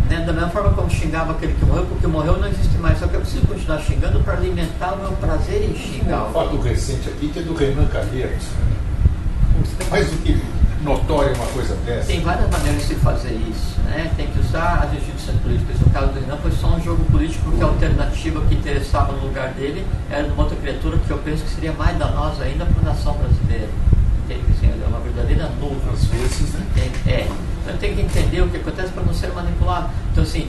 né? Da mesma forma como xingava aquele que morreu, porque morreu não existe mais, só que eu preciso continuar xingando para alimentar o meu prazer em xingar. Um fato recente aqui que é do Renan Calheiros, mais do que notório uma coisa dessa. Tem várias maneiras de se fazer isso, né? Tem que usar as instituições políticas. No caso do Renan foi só um jogo político, porque a alternativa que interessava no lugar dele era de uma outra criatura que eu penso que seria mais danosa ainda para a nação brasileira. Entende? Assim, é uma verdadeira nuvem. Às vezes, né? Então tem que entender o que acontece para não ser manipulado. Então assim,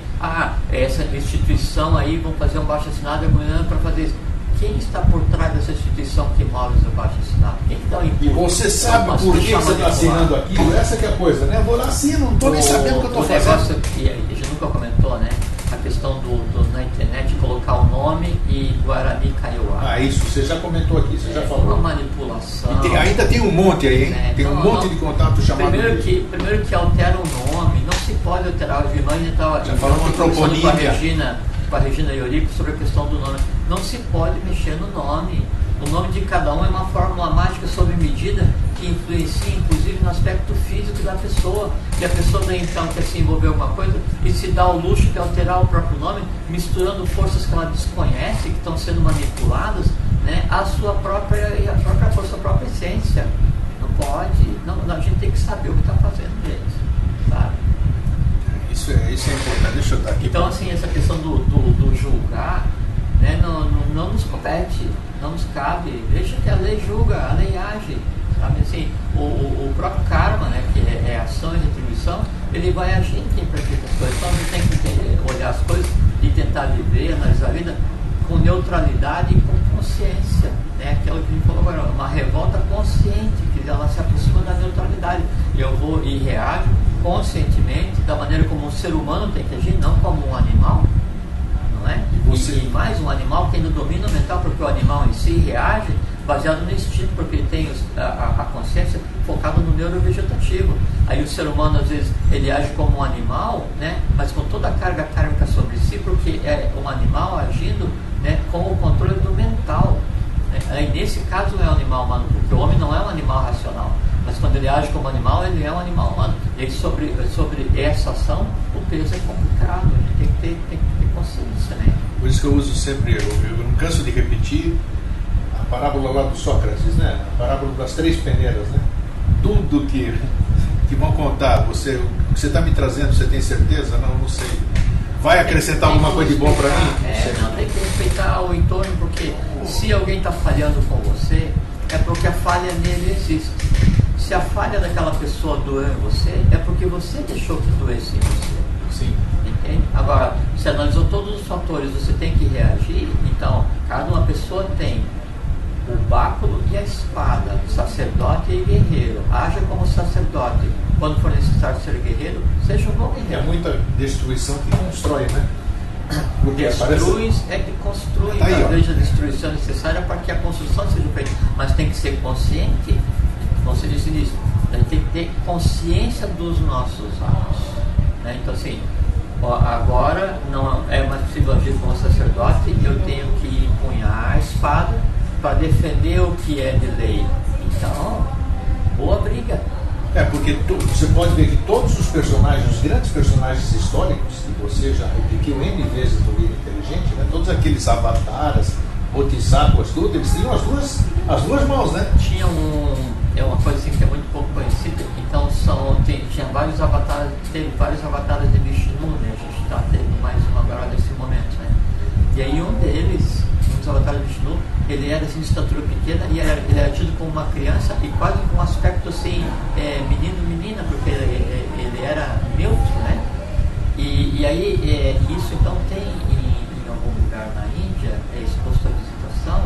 essa instituição aí vão fazer um baixo assinado para fazer isso. Quem está por trás dessa instituição que move o baixo assinado? Quem que dá o impulso? E você sabe por que você está assinando aquilo? Essa que é a coisa, né? Eu vou lá assino, não estou nem sabendo o que eu estou fazendo. O negócio que a gente nunca comentou, né? A questão na internet colocar o nome e Guarani Kaiowá. Isso você já comentou aqui, você já falou. Uma manipulação. E ainda tem um monte aí, hein? Tem um monte de contato chamado. Primeiro que altera o nome, não se pode alterar. O irmão estava com a Regina Iorico sobre a questão do nome. Não se pode mexer no nome. O nome de cada um é uma fórmula mágica sob medida que influencia, inclusive, no aspecto físico da pessoa. E a pessoa daí, então, quer se envolver em alguma coisa e se dá o luxo de alterar o próprio nome, misturando forças que ela desconhece, que estão sendo manipuladas, né, a sua própria força, a própria essência. Não pode. Não, a gente tem que saber o que está fazendo, gente. Sabe? Isso é importante. Deixa eu estar aqui. Então, assim, essa questão do julgar, né, não nos compete, não nos cabe. Deixa que a lei julga, a lei age. Sabe? Assim, o próprio karma, né, que é ação e retribuição, ele vai agir em quem pratica as coisas. Então a gente tem que olhar as coisas e tentar viver, analisar a vida com neutralidade e com consciência. Né? Aquilo que a gente falou agora, uma revolta consciente, que ela se aproxima da neutralidade. Eu vou e reajo conscientemente, da maneira como um ser humano tem que agir, não como um animal. Não é? E mais um animal que ainda domina o mental, porque o animal em si reage baseado no instinto, porque ele tem a consciência focada no neurovegetativo. Aí o ser humano, às vezes, ele age como um animal, né, mas com toda a carga kármica sobre si, porque é um animal agindo, né, com o controle do mental. Né? Aí, nesse caso, não é um animal humano, porque o homem não é um animal racional. Mas quando ele age como animal, ele é um animal humano. E aí, sobre essa ação, o peso é complicado. A gente tem que ter consciência. Né? Por isso que eu uso sempre, eu não canso de repetir, a parábola lá do Sócrates, né? A parábola das 3 peneiras, né? Tudo que vão contar, o que você está me trazendo, você tem certeza? Não sei. Vai acrescentar alguma coisa de bom para mim? Não, tem que respeitar o entorno, porque se alguém está falhando com você, é porque a falha nele existe. Se a falha daquela pessoa doeu em você, é porque você deixou que doesse em você. Sim. Entende? Agora, se analisou todos os fatores, você tem que reagir. Então, cada uma pessoa tem o báculo e a espada, sacerdote e guerreiro. Haja como sacerdote. Quando for necessário ser guerreiro, seja um bom guerreiro. É muita destruição que constrói, né? Porque destruz é que constrói. Aí, talvez a destruição necessária para que a construção seja feita. Mas tem que ser consciente como você disse nisso, a gente tem que ter consciência dos nossos atos, né? Então assim, agora não é mais possível agir como sacerdote, eu tenho que empunhar a espada para defender o que é de lei. Então, boa briga. Porque você pode ver que todos os personagens, os grandes personagens históricos, que você já repetiu N vezes no Vida Inteligente, né? Todos aqueles avataras, bodhisattvas, tudo, eles tinham as duas mãos, né? Tinha uma coisa assim que é muito pouco conhecida. Então tinha vários avatares, teve vários avatares de Vishnu, né? A gente está tendo mais um agora nesse momento, né? E aí um deles, um dos avatares de Vishnu, ele era assim, de estatura pequena e ele era tido como uma criança e quase com um aspecto assim, menino-menina, porque ele era neutro, né? E aí isso então tem em algum lugar na Índia, exposto à visitação,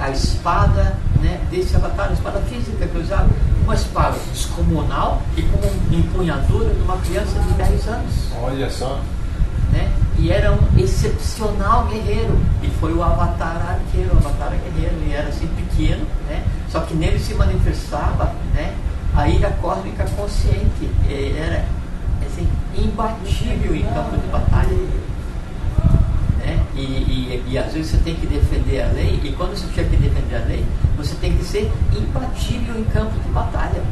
a espada, né, desse avatar, a espada física que eu usava, uma espada descomunal e com empunhadura de uma criança de 10 anos. Olha só. Né? E era um excepcional guerreiro, e foi o avatar arqueiro, o avatar guerreiro, e era assim pequeno, né? Só que nele se manifestava, né, a ira cósmica consciente. Ele era assim, imbatível em campo de batalha, né? E às vezes você tem que defender a lei, e quando você tiver que defender a lei, você tem que ser imbatível em campo de batalha.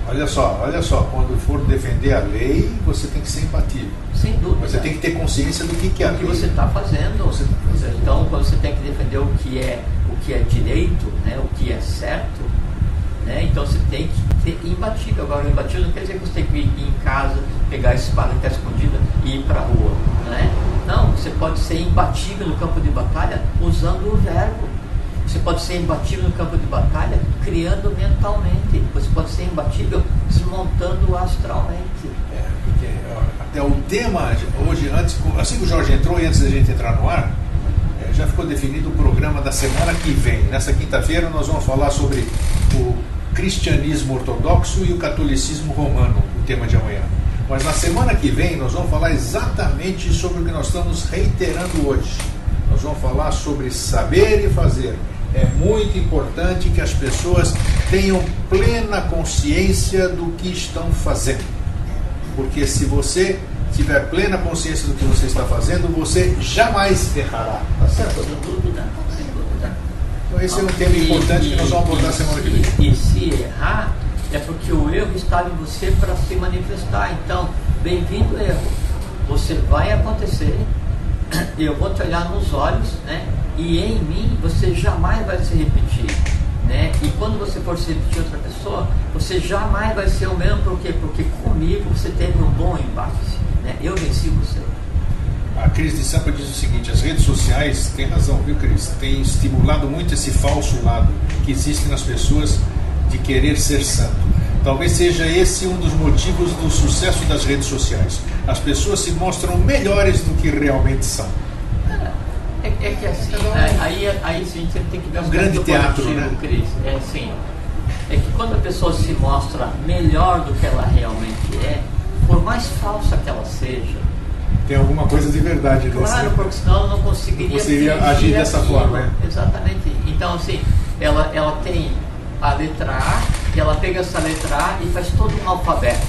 Olha só, quando for defender a lei, você tem que ser imbatível. Sem dúvida. Você tem que ter consciência do que é a lei. O que você está fazendo. Então, quando você tem que defender o que é direito, né, o que é certo, né, então você tem que ser imbatível. Agora, o imbatível não quer dizer que você tem que ir em casa, pegar a espada que está escondida e ir para a rua. Né? Não, você pode ser imbatível no campo de batalha usando o verbo. Você pode ser imbatível no campo de batalha criando mentalmente. Você pode ser imbatível desmontando astralmente. Porque até o tema hoje, assim que o Jorge entrou e antes da gente entrar no ar, já ficou definido o programa da semana que vem. Nessa quinta-feira nós vamos falar sobre o cristianismo ortodoxo e o catolicismo romano, o tema de amanhã. Mas na semana que vem nós vamos falar exatamente sobre o que nós estamos reiterando hoje. Nós vamos falar sobre saber e fazer. É muito importante que as pessoas tenham plena consciência do que estão fazendo. Porque se você tiver plena consciência do que você está fazendo, você jamais errará. Tá certo? Sem dúvida. Então esse é um tema importante que nós vamos abordar semana que vem. E se errar, é porque o erro estava em você para se manifestar. Então, bem-vindo erro. Você vai acontecer, eu vou te olhar nos olhos, né? E em mim você jamais vai se repetir, né? E quando você for se repetir outra pessoa, você jamais vai ser o mesmo. Por quê? Porque comigo você teve um bom embate, né? Eu venci você. A Cris de Sampa diz o seguinte: as redes sociais, tem razão, viu, Cris? Tem estimulado muito esse falso lado que existe nas pessoas de querer ser santo. Talvez seja esse um dos motivos do sucesso das redes sociais. As pessoas se mostram melhores do que realmente são. É que assim, aí a gente tem que ver um grande teatro, positivo, né? Cris. É assim, é que quando a pessoa se mostra melhor do que ela realmente é, por mais falsa que ela seja, tem alguma coisa de verdade nessa. Claro, porque senão ela não conseguiria agir dessa forma, né? Exatamente. Então, assim, ela tem a letra A, e ela pega essa letra A e faz todo um alfabeto.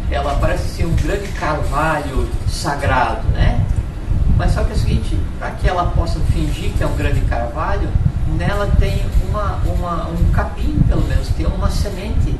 Ela parece um grande carvalho sagrado, né? Mas só que é o seguinte, para que ela possa fingir que é um grande carvalho, nela tem um capim, pelo menos, tem uma semente,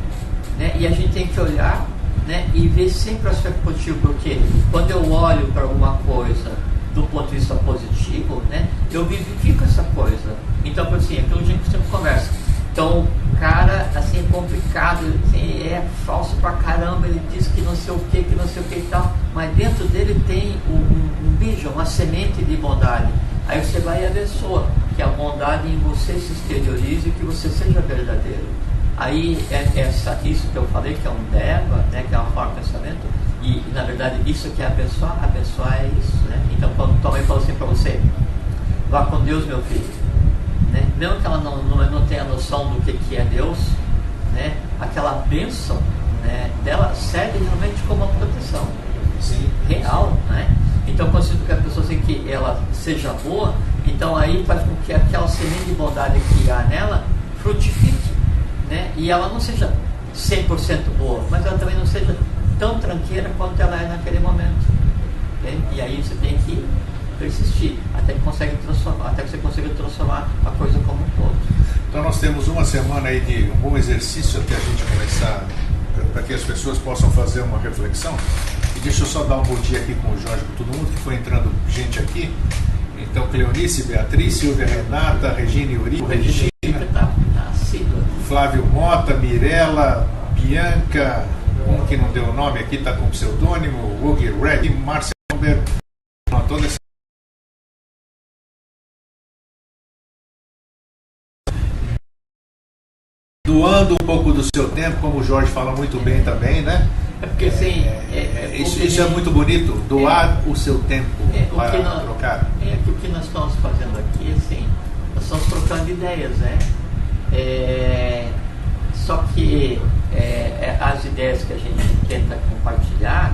né? E a gente tem que olhar, né, e ver sempre o aspecto positivo, porque quando eu olho para alguma coisa do ponto de vista positivo, né, eu vivifico essa coisa. Então, por assim, aquilo que a gente sempre conversa. Então, o cara, assim, é complicado, assim, é falso pra caramba, ele diz que não sei o que e tal, mas dentro dele tem um bicho, uma semente de bondade. Aí você vai e abençoa, que a bondade em você se exteriorize e que você seja verdadeiro. Aí, isso que eu falei, que é um deva, né, que é uma forma de pensamento, e na verdade isso que é abençoar é isso, né? Então, quando tua mãe fala assim pra você, vá com Deus, meu filho, né? Mesmo que ela não tenha noção do que é Deus, né? Aquela bênção, né, dela serve realmente como uma proteção. Sim. Real, né? Então, consigo que a pessoa assim, que ela seja boa, então Então aí faz com que aquela semente de bondade que há nela frutifique, né? E ela não seja 100% boa, mas ela também não seja tão tranqueira quanto ela é naquele momento. Entende? E aí você tem que persistir até que você consiga transformar a coisa como um todo. Então nós temos uma semana aí de um bom exercício até a gente começar, para que as pessoas possam fazer uma reflexão. E deixa eu só dar um bom dia aqui com o Jorge, com todo mundo que foi entrando gente aqui. Então, Cleonice, Beatriz, Silvia, Renata, Regina Yuri, Regina, Flávio Mota, Mirella, Bianca, um que não deu o nome aqui, está com pseudônimo, Ugi Red, Márcia Humber, toda essa... doando um pouco do seu tempo, como o Jorge fala muito bem também, né? É porque assim, isso é muito bonito, doar o seu tempo para trocar. O que nós estamos fazendo aqui, assim, nós estamos trocando ideias, né? Só que as ideias que a gente tenta compartilhar,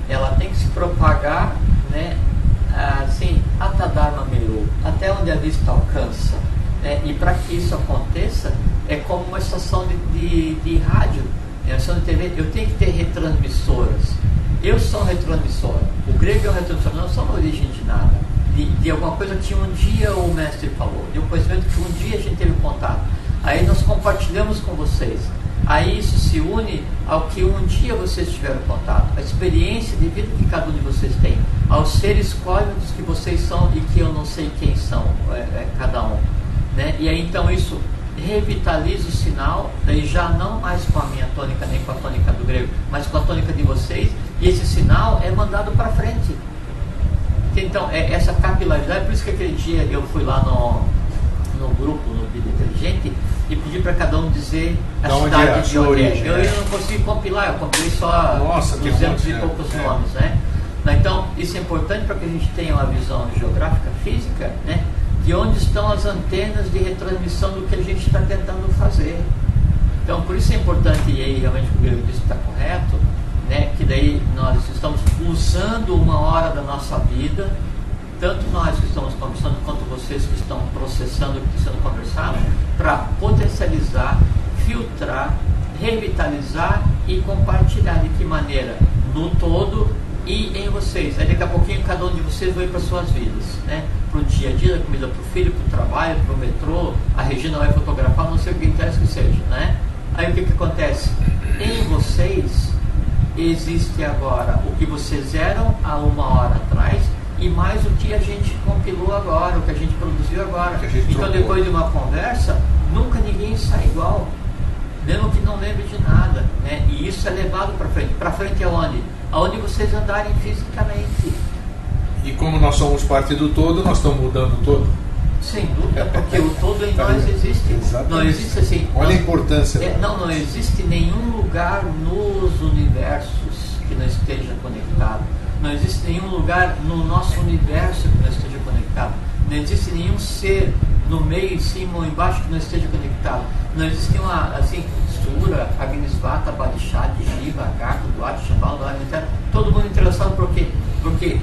ela tem que se propagar, né? Assim, atadharma meru, até onde a vista alcança. E para que isso aconteça, é como uma estação de rádio. Uma estação de TV, eu tenho que ter retransmissoras. Eu sou um retransmissor. O grego é um retransmissor, não sou uma origem de nada. De alguma coisa que um dia o mestre falou, de um conhecimento que um dia a gente teve contato. Aí nós compartilhamos com vocês. Aí isso se une ao que um dia vocês tiveram contato, a experiência de vida que cada um de vocês tem, aos seres cósmicos que vocês são e que eu não sei quem são, cada um. Né? E aí então isso revitaliza o sinal, daí já não mais com a minha tônica nem com a tônica do grego, mas com a tônica de vocês, e esse sinal é mandado para frente. Então essa capilaridade, por isso que aquele dia eu fui lá no grupo, no Vida Inteligente, e pedi para cada um dizer a cidade de origem. Eu não consegui compilar, eu compilei só 200 e poucos nomes, né? Então isso é importante para que a gente tenha uma visão geográfica, física, né? De onde estão as antenas de retransmissão do que a gente está tentando fazer. Então, por isso é importante, e aí realmente o Grego disse que está correto, né, que daí nós estamos usando uma hora da nossa vida, tanto nós que estamos conversando, quanto vocês que estão processando o que está sendo conversado, para potencializar, filtrar, revitalizar e compartilhar. De que maneira? No todo e em vocês. Aí daqui a pouquinho cada um de vocês vai para suas vidas, né? Para o dia a dia, da comida para o filho, para o trabalho, para o metrô, a Regina vai fotografar, não sei o que interessa que seja, né? Aí o que acontece? Em vocês existe agora o que vocês eram há uma hora atrás e mais o que a gente compilou agora, o que a gente produziu agora. Então depois de uma conversa, nunca ninguém sai igual, mesmo que não lembre de nada, né? E isso é levado para frente. Para frente aonde? Aonde vocês andarem fisicamente. E como nós somos parte do todo, nós estamos mudando o todo. Sem dúvida, porque o todo em nós existe. Exatamente. Não existe assim. Olha a importância. Não existe nenhum lugar nos universos que não esteja conectado. Não existe nenhum lugar no nosso universo que não esteja conectado. Não existe nenhum ser no meio, em cima ou embaixo que não esteja conectado. Não existe uma, assim, Sura, Agnisvata, Barishá, Jiva, Gata, Duarte, Shambhala, Duarte, todo mundo interessado por quê? Porque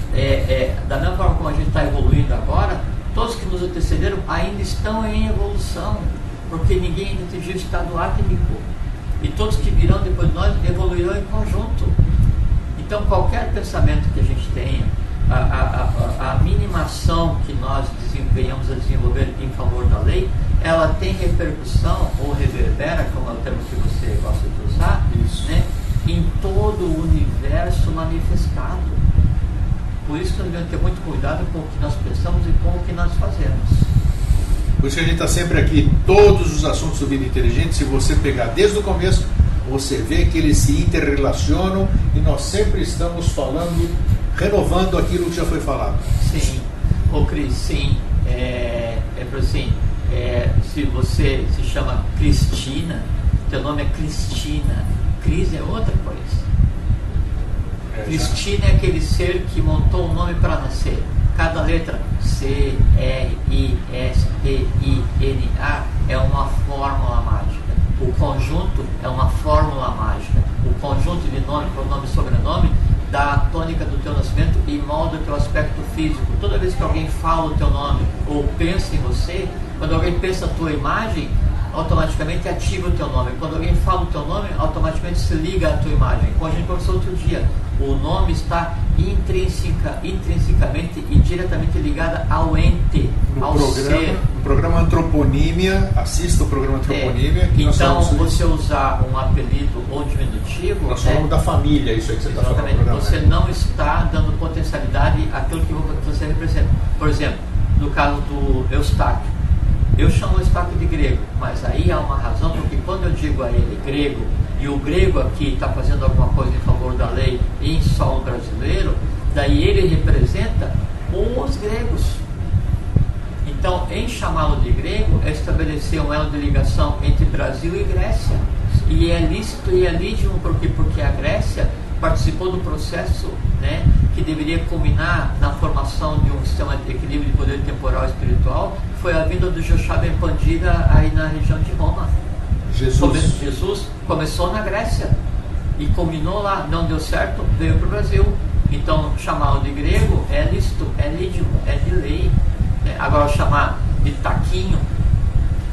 da mesma forma como a gente está evoluindo agora, todos que nos antecederam ainda estão em evolução, porque ninguém ainda atingiu o estado átmico. E todos que virão depois de nós evoluirão em conjunto. Então qualquer pensamento que a gente tenha, a minimação que nós venhamos a desenvolver em favor da lei, ela tem repercussão, ou reverbera, como é o termo que você gosta de usar, né, em todo o universo manifestado. Por isso que nós devemos ter muito cuidado com o que nós pensamos e com o que nós fazemos. Por isso que a gente está sempre aqui, todos os assuntos do Vida Inteligente, se você pegar desde o começo, você vê que eles se interrelacionam e nós sempre estamos falando, renovando aquilo que já foi falado. Sim. Ô Cris, sim. Assim, se você se chama Cristina, teu nome é Cristina, Cris é outra coisa. Cristina é aquele ser que montou um nome para nascer. Cada letra C, R, I, S, T, I, N, A é uma fórmula mágica. O conjunto é uma fórmula mágica. O conjunto de nome, pronome e sobrenome dá a tônica do teu nascimento e molda o teu aspecto físico. Toda vez que alguém fala o teu nome ou pensa em você, quando alguém pensa a tua imagem, automaticamente ativa o teu nome. Quando alguém fala o teu nome, automaticamente se liga à tua imagem. Como a gente conversou outro dia, o nome está intrinsecamente e diretamente ligado ao ente, ao ser. No programa Antroponímia, assista o programa Antroponímia. Então, você usar um apelido ou diminutivo... Nós falamos da família, isso aí que você está falando. Programa, você não está dando potencialidade àquilo que você representa. Por exemplo, no caso do Eustáquio, eu chamo o Eustáquio de grego, mas aí há uma razão, porque quando eu digo a ele grego, e o grego aqui está fazendo alguma coisa em favor da lei em solo brasileiro, daí ele representa os gregos. Então, em chamá-lo de grego, é estabelecer um elo de ligação entre Brasil e Grécia. E é lícito e é legítimo, porque a Grécia participou do processo, né, que deveria culminar na formação de um sistema de equilíbrio de poder temporal e espiritual. Foi a vinda do Joshua Ben Pandira aí na região de Roma. Jesus começou na Grécia e culminou lá, não deu certo, veio para o Brasil. Então, chamá-lo de grego é lícito, é legítimo, é de lei. Agora, chamar de taquinho,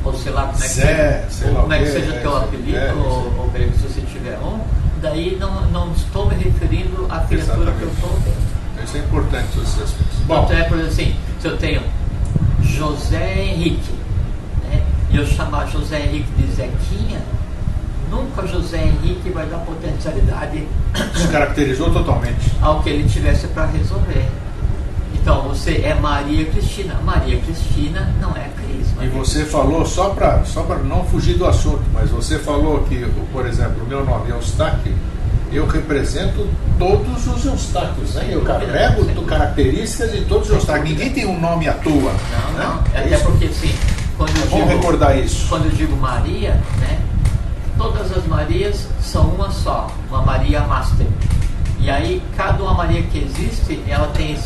ou sei lá como é que, seja o teu apelido, ou grego, se você tiver um, daí não estou me referindo à criatura que eu estou vendo. Isso é importante, todos esses aspectos. Bom, então, por exemplo, assim, se eu tenho José Henrique, né, e eu chamar José Henrique de Zequinha, nunca José Henrique vai dar potencialidade. Se caracterizou totalmente ao que ele tivesse para resolver. Então, você é Maria Cristina. Maria Cristina não é Cris. E você falou, só para não fugir do assunto, mas você falou que, por exemplo, o meu nome é Eustáquio, eu represento todos os Eustáquios, né? Eu carrego características de todos os Eustáquios. Ninguém tem um nome à toa. Não, né? não. Até porque, assim, vamos recordar isso. Quando eu digo Maria, né? Todas as Marias são uma só, uma Maria Master. E aí, cada uma Maria que existe, ela tem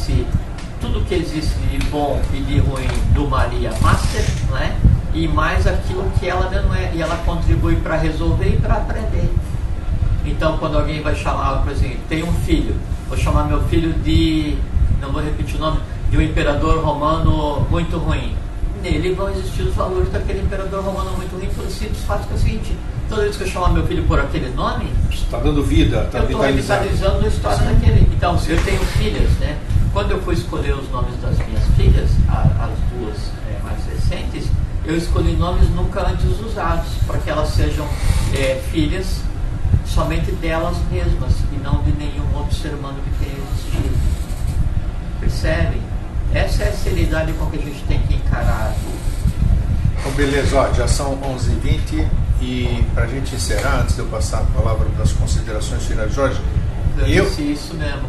tudo que existe de bom e de ruim do Maria Master, né? E mais aquilo que ela não é, e ela contribui para resolver e para aprender. Então, quando alguém vai chamar, por exemplo, tem um filho, vou chamar meu filho de, não vou repetir o nome, de um imperador romano muito ruim. Nele vão existir os valores daquele imperador romano muito ruim, pelo simples fato que é o seguinte: toda vez que eu chamar meu filho por aquele nome, está dando vida, está revitalizando a história daquele. Então, se eu tenho filhas, né? Quando eu fui escolher os nomes das minhas filhas, as duas mais recentes, eu escolhi nomes nunca antes usados, para que elas sejam filhas somente delas mesmas e não de nenhum outro ser humano que tenha existido. Percebem? Essa é a seriedade com que a gente tem que encarar. Então, beleza, ó, já são 11h20 e para a gente encerrar, antes de eu passar a palavra para as considerações finais, Jorge, isso mesmo,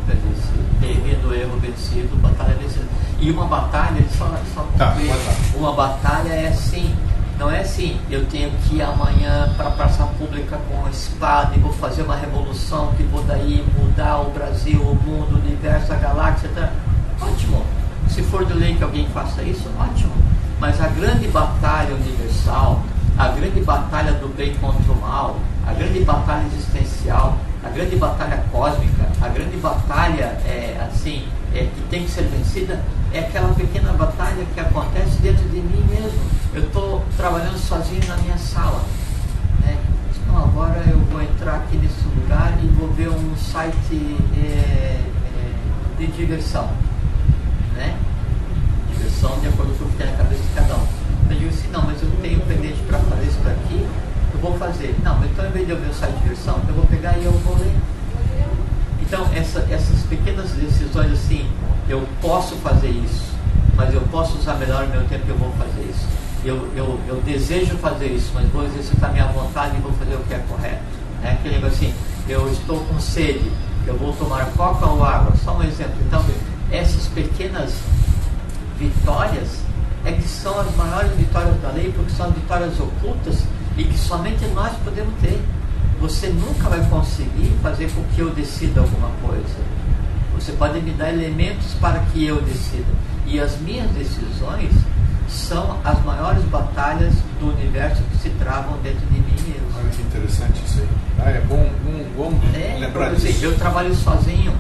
termino o erro vencido, batalha vencida. E uma batalha, uma batalha é assim, não é assim, eu tenho que ir amanhã para a praça pública com a espada e vou fazer uma revolução que vou daí mudar o Brasil, o mundo, o universo, a galáxia, tá? Ótimo. Se for de lei que alguém faça isso, ótimo. Mas a grande batalha universal, a grande batalha do bem contra o mal, a grande batalha existencial, a grande batalha cósmica, a grande batalha que tem que ser vencida, é aquela pequena batalha que acontece dentro de mim mesmo. Eu estou trabalhando sozinho na minha sala, né? Então, agora eu vou entrar aqui nesse lugar e vou ver um site de diversão, né? Diversão de acordo com o que tem na cabeça de cada um. Eu digo assim, não, mas eu tenho pendente para fazer isso daqui, eu vou fazer. Não, então em vez de eu ver o site de diversão, eu vou pegar e eu vou ler. Então, essas pequenas decisões assim, eu posso fazer isso, mas eu posso usar melhor o meu tempo e eu vou fazer isso. Eu desejo fazer isso, mas vou exercitar minha vontade e vou fazer o que é correto. Né? Aquele negócio assim, eu estou com sede, eu vou tomar coca ou água, só um exemplo. Então, essas pequenas vitórias é que são as maiores vitórias da lei, porque são vitórias ocultas e que somente nós podemos ter. Você nunca vai conseguir fazer com que eu decida alguma coisa. Você pode me dar elementos para que eu decida. E as minhas decisões são as maiores batalhas do universo que se travam dentro de mim mesmo. Olha que interessante isso aí. É bom lembrar disso. Eu trabalho sozinho.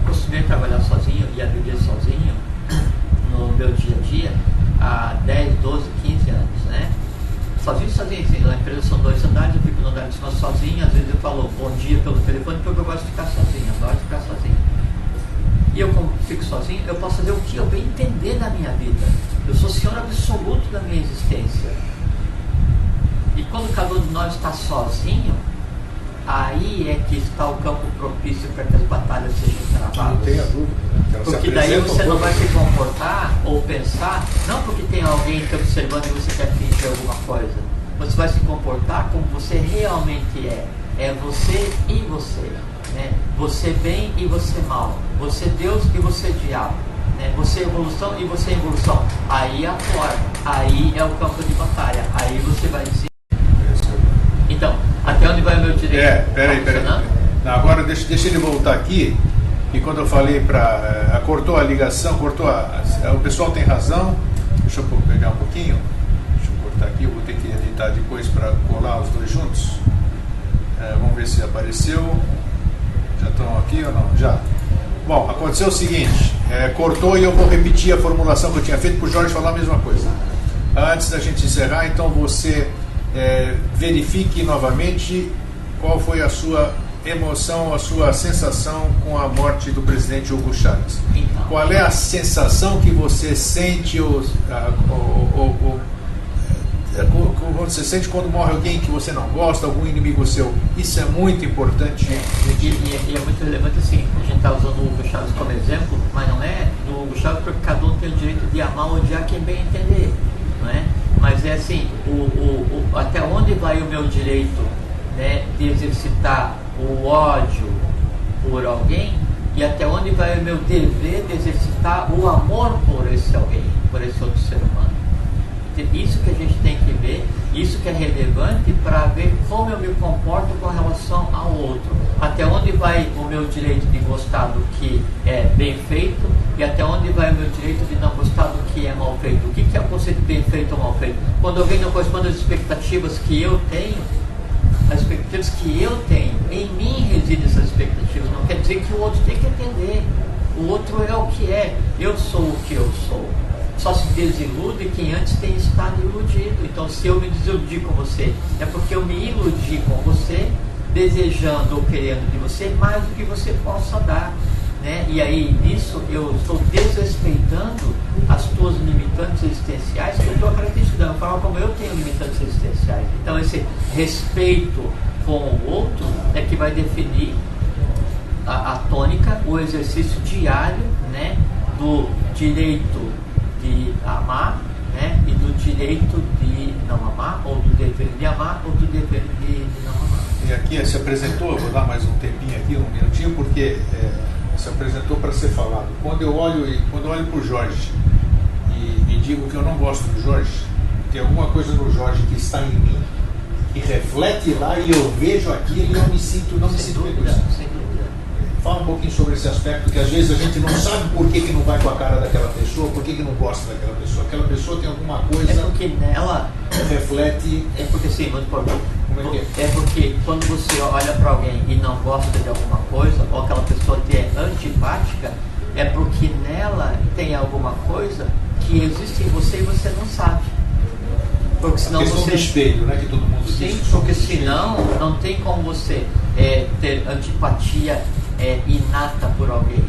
costumei trabalhar sozinho e a viver sozinho no meu dia a dia há 10, 12, 15 anos, né? Sozinho, assim, na empresa são 2 andares, eu fico no andar de cima sozinho, às vezes eu falo bom dia pelo telefone, porque eu gosto de ficar sozinho, adoro ficar sozinho. E eu, como fico sozinho, eu posso fazer o que eu bem entender na minha vida. Eu sou senhor absoluto da minha existência. E quando cada um de nós está sozinho, aí é que está o campo propício para que as batalhas sejam travadas. Não tenha dúvida. Né? Porque daí você não vai se comportar ou pensar, não porque tem alguém te observando e você quer fingir alguma coisa. Você vai se comportar como você realmente é. É você e você. Né? Você bem e você mal. Você Deus e você diabo. Né? Você evolução e você involução. Aí é a forma. Aí é o campo de batalha. Aí você vai dizer. Então, até onde vai o meu direito? Peraí. Agora deixa ele voltar aqui. E quando eu falei para. Cortou a ligação, o pessoal tem razão. Deixa eu pegar um pouquinho. Deixa eu cortar aqui, eu vou ter que editar depois para colar os dois juntos. Vamos ver se apareceu. Já estão aqui ou não? Já. Bom, aconteceu o seguinte: cortou e eu vou repetir a formulação que eu tinha feito para o Jorge falar a mesma coisa. Antes da gente encerrar, então você verifique novamente qual foi a sua emoção, a sua sensação com a morte do presidente Hugo Chávez. Então. Qual é a sensação que você sente você sente quando morre alguém que você não gosta, algum inimigo seu? Isso é muito importante. E é muito relevante assim, a gente está usando o Hugo Chávez como exemplo, mas não é do Hugo Chávez porque cada um tem o direito de amar ou odiar quem bem entender, não é? Mas é assim, até onde vai o meu direito, né, de exercitar o ódio por alguém e até onde vai o meu dever de exercitar o amor por esse alguém, por esse outro ser humano. Isso que a gente tem que ver, isso que é relevante para ver como eu me comporto com relação ao outro. Até onde vai o meu direito de gostar do que é bem feito e até onde vai o meu direito de não gostar do que é mal feito. O que é o conceito de bem feito ou mal feito? Quando alguém não corresponde às expectativas que eu tenho, as expectativas que eu tenho, em mim residem essas expectativas. Não quer dizer que o outro tem que entender. O outro é o que é. Eu sou o que eu sou. Só se desilude quem antes tem estado iludido. Então, se eu me desiludi com você, é porque eu me iludi com você, desejando ou querendo de você mais do que você possa dar. Né? E aí, nisso, eu estou desrespeitando as tuas limitantes existenciais, que eu estou característica da forma como eu tenho limitantes existenciais. Então, esse respeito com o outro é que vai definir a tônica, o exercício diário, né, do direito de amar, né, e do direito de não amar, ou do dever de amar, ou do dever de não amar. E aqui se apresentou, eu vou dar mais um tempinho aqui, um minutinho, porque se apresentou para ser falado. Quando eu olho para o Jorge e digo que eu não gosto do Jorge, tem alguma coisa no Jorge que está em mim, que reflete lá e eu vejo aquilo e eu não me sinto bem com isso. Sem dúvida. Fala um pouquinho sobre esse aspecto, que às vezes a gente não sabe por que não vai com a cara daquela pessoa, por que não gosta daquela pessoa. Aquela pessoa tem alguma coisa. É porque nela reflete. É porque sim, muito importante. Como é que é? É porque quando você olha para alguém e não gosta de alguma coisa, ou aquela pessoa te é antipática, é porque nela tem alguma coisa que existe em você e você não sabe. Porque senão você. Do espelho, né, que todo mundo diz. Sim, porque senão não tem como você ter antipatia inata por alguém.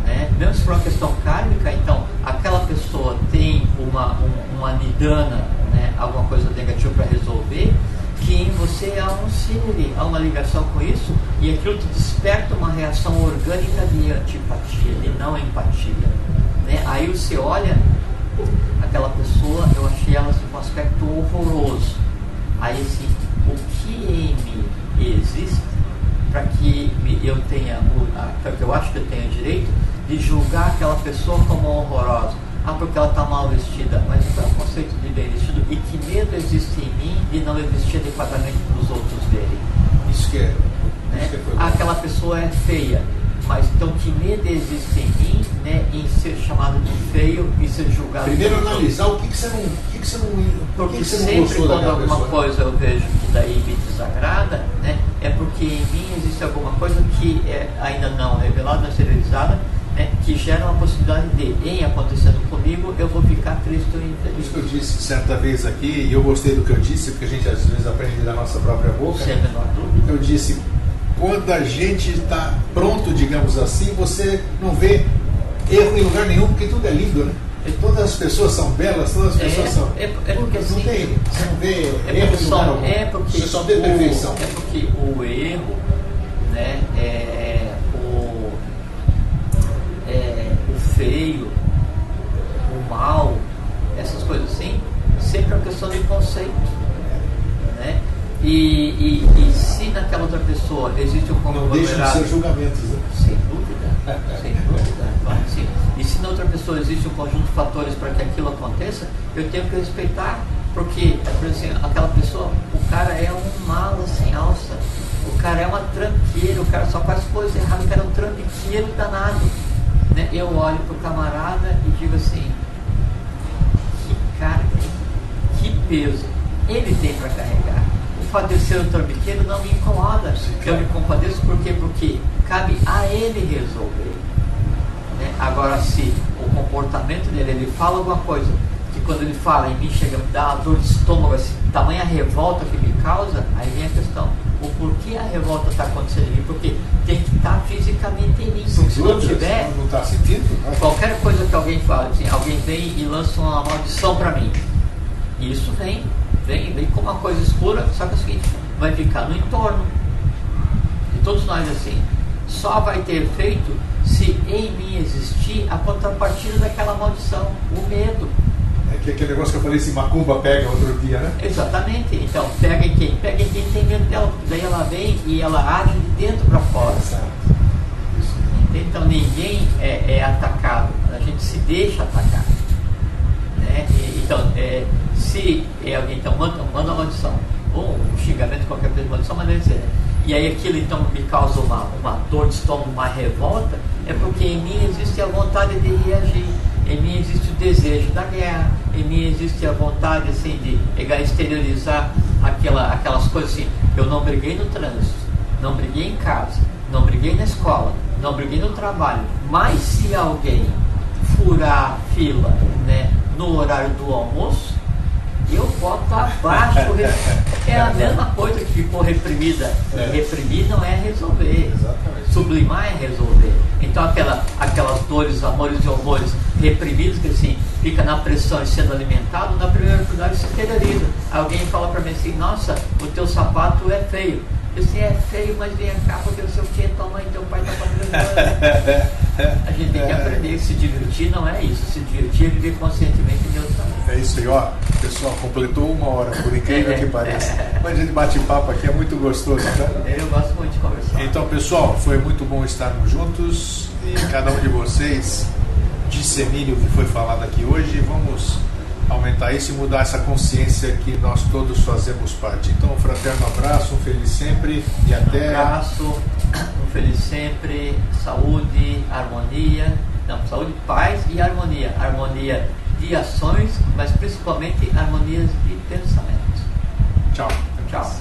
Né? Mesmo se for uma questão kármica, então aquela pessoa tem uma nidana, né, alguma coisa negativa para resolver, que em você há um símile, há uma ligação com isso, e aquilo te desperta uma reação orgânica de antipatia, de não empatia. Né? Aí você olha aquela pessoa, eu achei ela com um aspecto horroroso. Aí assim, o que em mim existe para que eu tenha, para que eu acho que eu tenho direito de julgar aquela pessoa como horrorosa? Porque ela está mal vestida. Mas isso é um conceito de bem vestido. E que medo existe em mim de não vestir adequadamente para os outros verem? Isso que é. Né? Aquela pessoa é feia. Mas então que medo existe em mim, né, em ser chamado de feio e ser julgado? Primeiro analisar o que você não. Porque sempre quando alguma coisa eu vejo que daí me desagrada, né, é porque em mim existe alguma coisa que que é ainda não revelada, não exteriorizada, né, que gera uma possibilidade de, em acontecendo comigo, eu vou ficar triste ou infeliz. Isso que eu disse certa vez aqui, e eu gostei do que eu disse, porque a gente às vezes aprende da nossa própria boca. Sem a menor dúvida. Eu disse, quando a gente está pronto, digamos assim, você não vê erro em lugar nenhum, porque tudo é lindo, né? Todas as pessoas são belas, todas as pessoas são. Porque não tem, você não vê erro em lugar algum. Você só vê perfeição. É porque o erro, né, o feio, o mal, essas coisas assim, sempre é uma questão de conceito, né? E se naquela outra pessoa existe um conglomerado... Não deixam de ser julgamentos, né? Sem dúvida, sem dúvida. Sim. E se na outra pessoa existe um conjunto de fatores para que aquilo aconteça, eu tenho que respeitar, porque, por exemplo, aquela pessoa, o cara é um mala sem alça, o cara é uma tranqueira, o cara só faz coisas erradas, o cara é um trambiqueiro danado, né? Eu olho pro camarada e digo assim, que cara, que peso ele tem para carregar. O fato de ser um trambiqueiro não me incomoda. Eu me compadeço por quê? Porque cabe a ele resolver, né? Agora, se o comportamento dele, ele fala alguma coisa que quando ele fala em mim chega a me dar uma dor de estômago, assim, tamanha revolta que me causa, aí vem a questão, o porquê a revolta está acontecendo em mim? Porque tem que estar fisicamente em mim. Se não tiver, não está sentindo, né? Qualquer coisa que alguém fale, assim, alguém vem e lança uma maldição para mim, e isso vem como uma coisa escura, só que é o seguinte, vai ficar no entorno. E todos nós assim, só vai ter efeito se em mim existir a contrapartida daquela maldição, o medo. É que aquele negócio que eu falei, se macumba pega outro dia, né? Exatamente. Então, pega em quem? Pega em quem tem medo dela, porque daí ela vem e ela age de dentro para fora. Exato. Então, ninguém é atacado, a gente se deixa atacar, né? Então, se alguém então manda uma maldição, ou um xingamento, qualquer coisa, maldição, mas deve dizer, e aí aquilo então me causa uma dor de estômago, uma revolta, é porque em mim existe a vontade de reagir, em mim existe o desejo da guerra, em mim existe a vontade assim de exteriorizar aquelas coisas assim. Eu não briguei no trânsito, não briguei em casa, não briguei na escola, não briguei no trabalho, mas se alguém furar a fila, né, no horário do almoço, eu boto abaixo. É a mesma coisa que ficou reprimida. Reprimir não é resolver. Exatamente. Sublimar é resolver. Então aquelas dores, amores e horrores reprimidos, que assim, fica na pressão e sendo alimentado, na primeira oportunidade se exterioriza. Alguém fala para mim assim, nossa, o teu sapato é feio. Eu assim, é feio, mas vem cá, porque eu sei o que, tua mãe e teu pai tá fazendo. A gente tem que aprender que se divertir não é isso. Se divertir é viver conscientemente em Deus também. É isso aí, ó. Pessoal, completou 1 hora, por incrível que pareça. Mas a gente bate papo aqui, é muito gostoso, tá? Eu gosto muito de conversar. Então, pessoal, foi muito bom estarmos juntos e cada um de vocês dissemine o que foi falado aqui hoje. Vamos aumentar isso e mudar essa consciência que nós todos fazemos parte. Então, um fraterno abraço, um feliz sempre e até... Um abraço, um feliz sempre, saúde, harmonia, saúde, paz e harmonia. Harmonia de ações, mas principalmente harmonias de pensamento. Tchau. Tchau.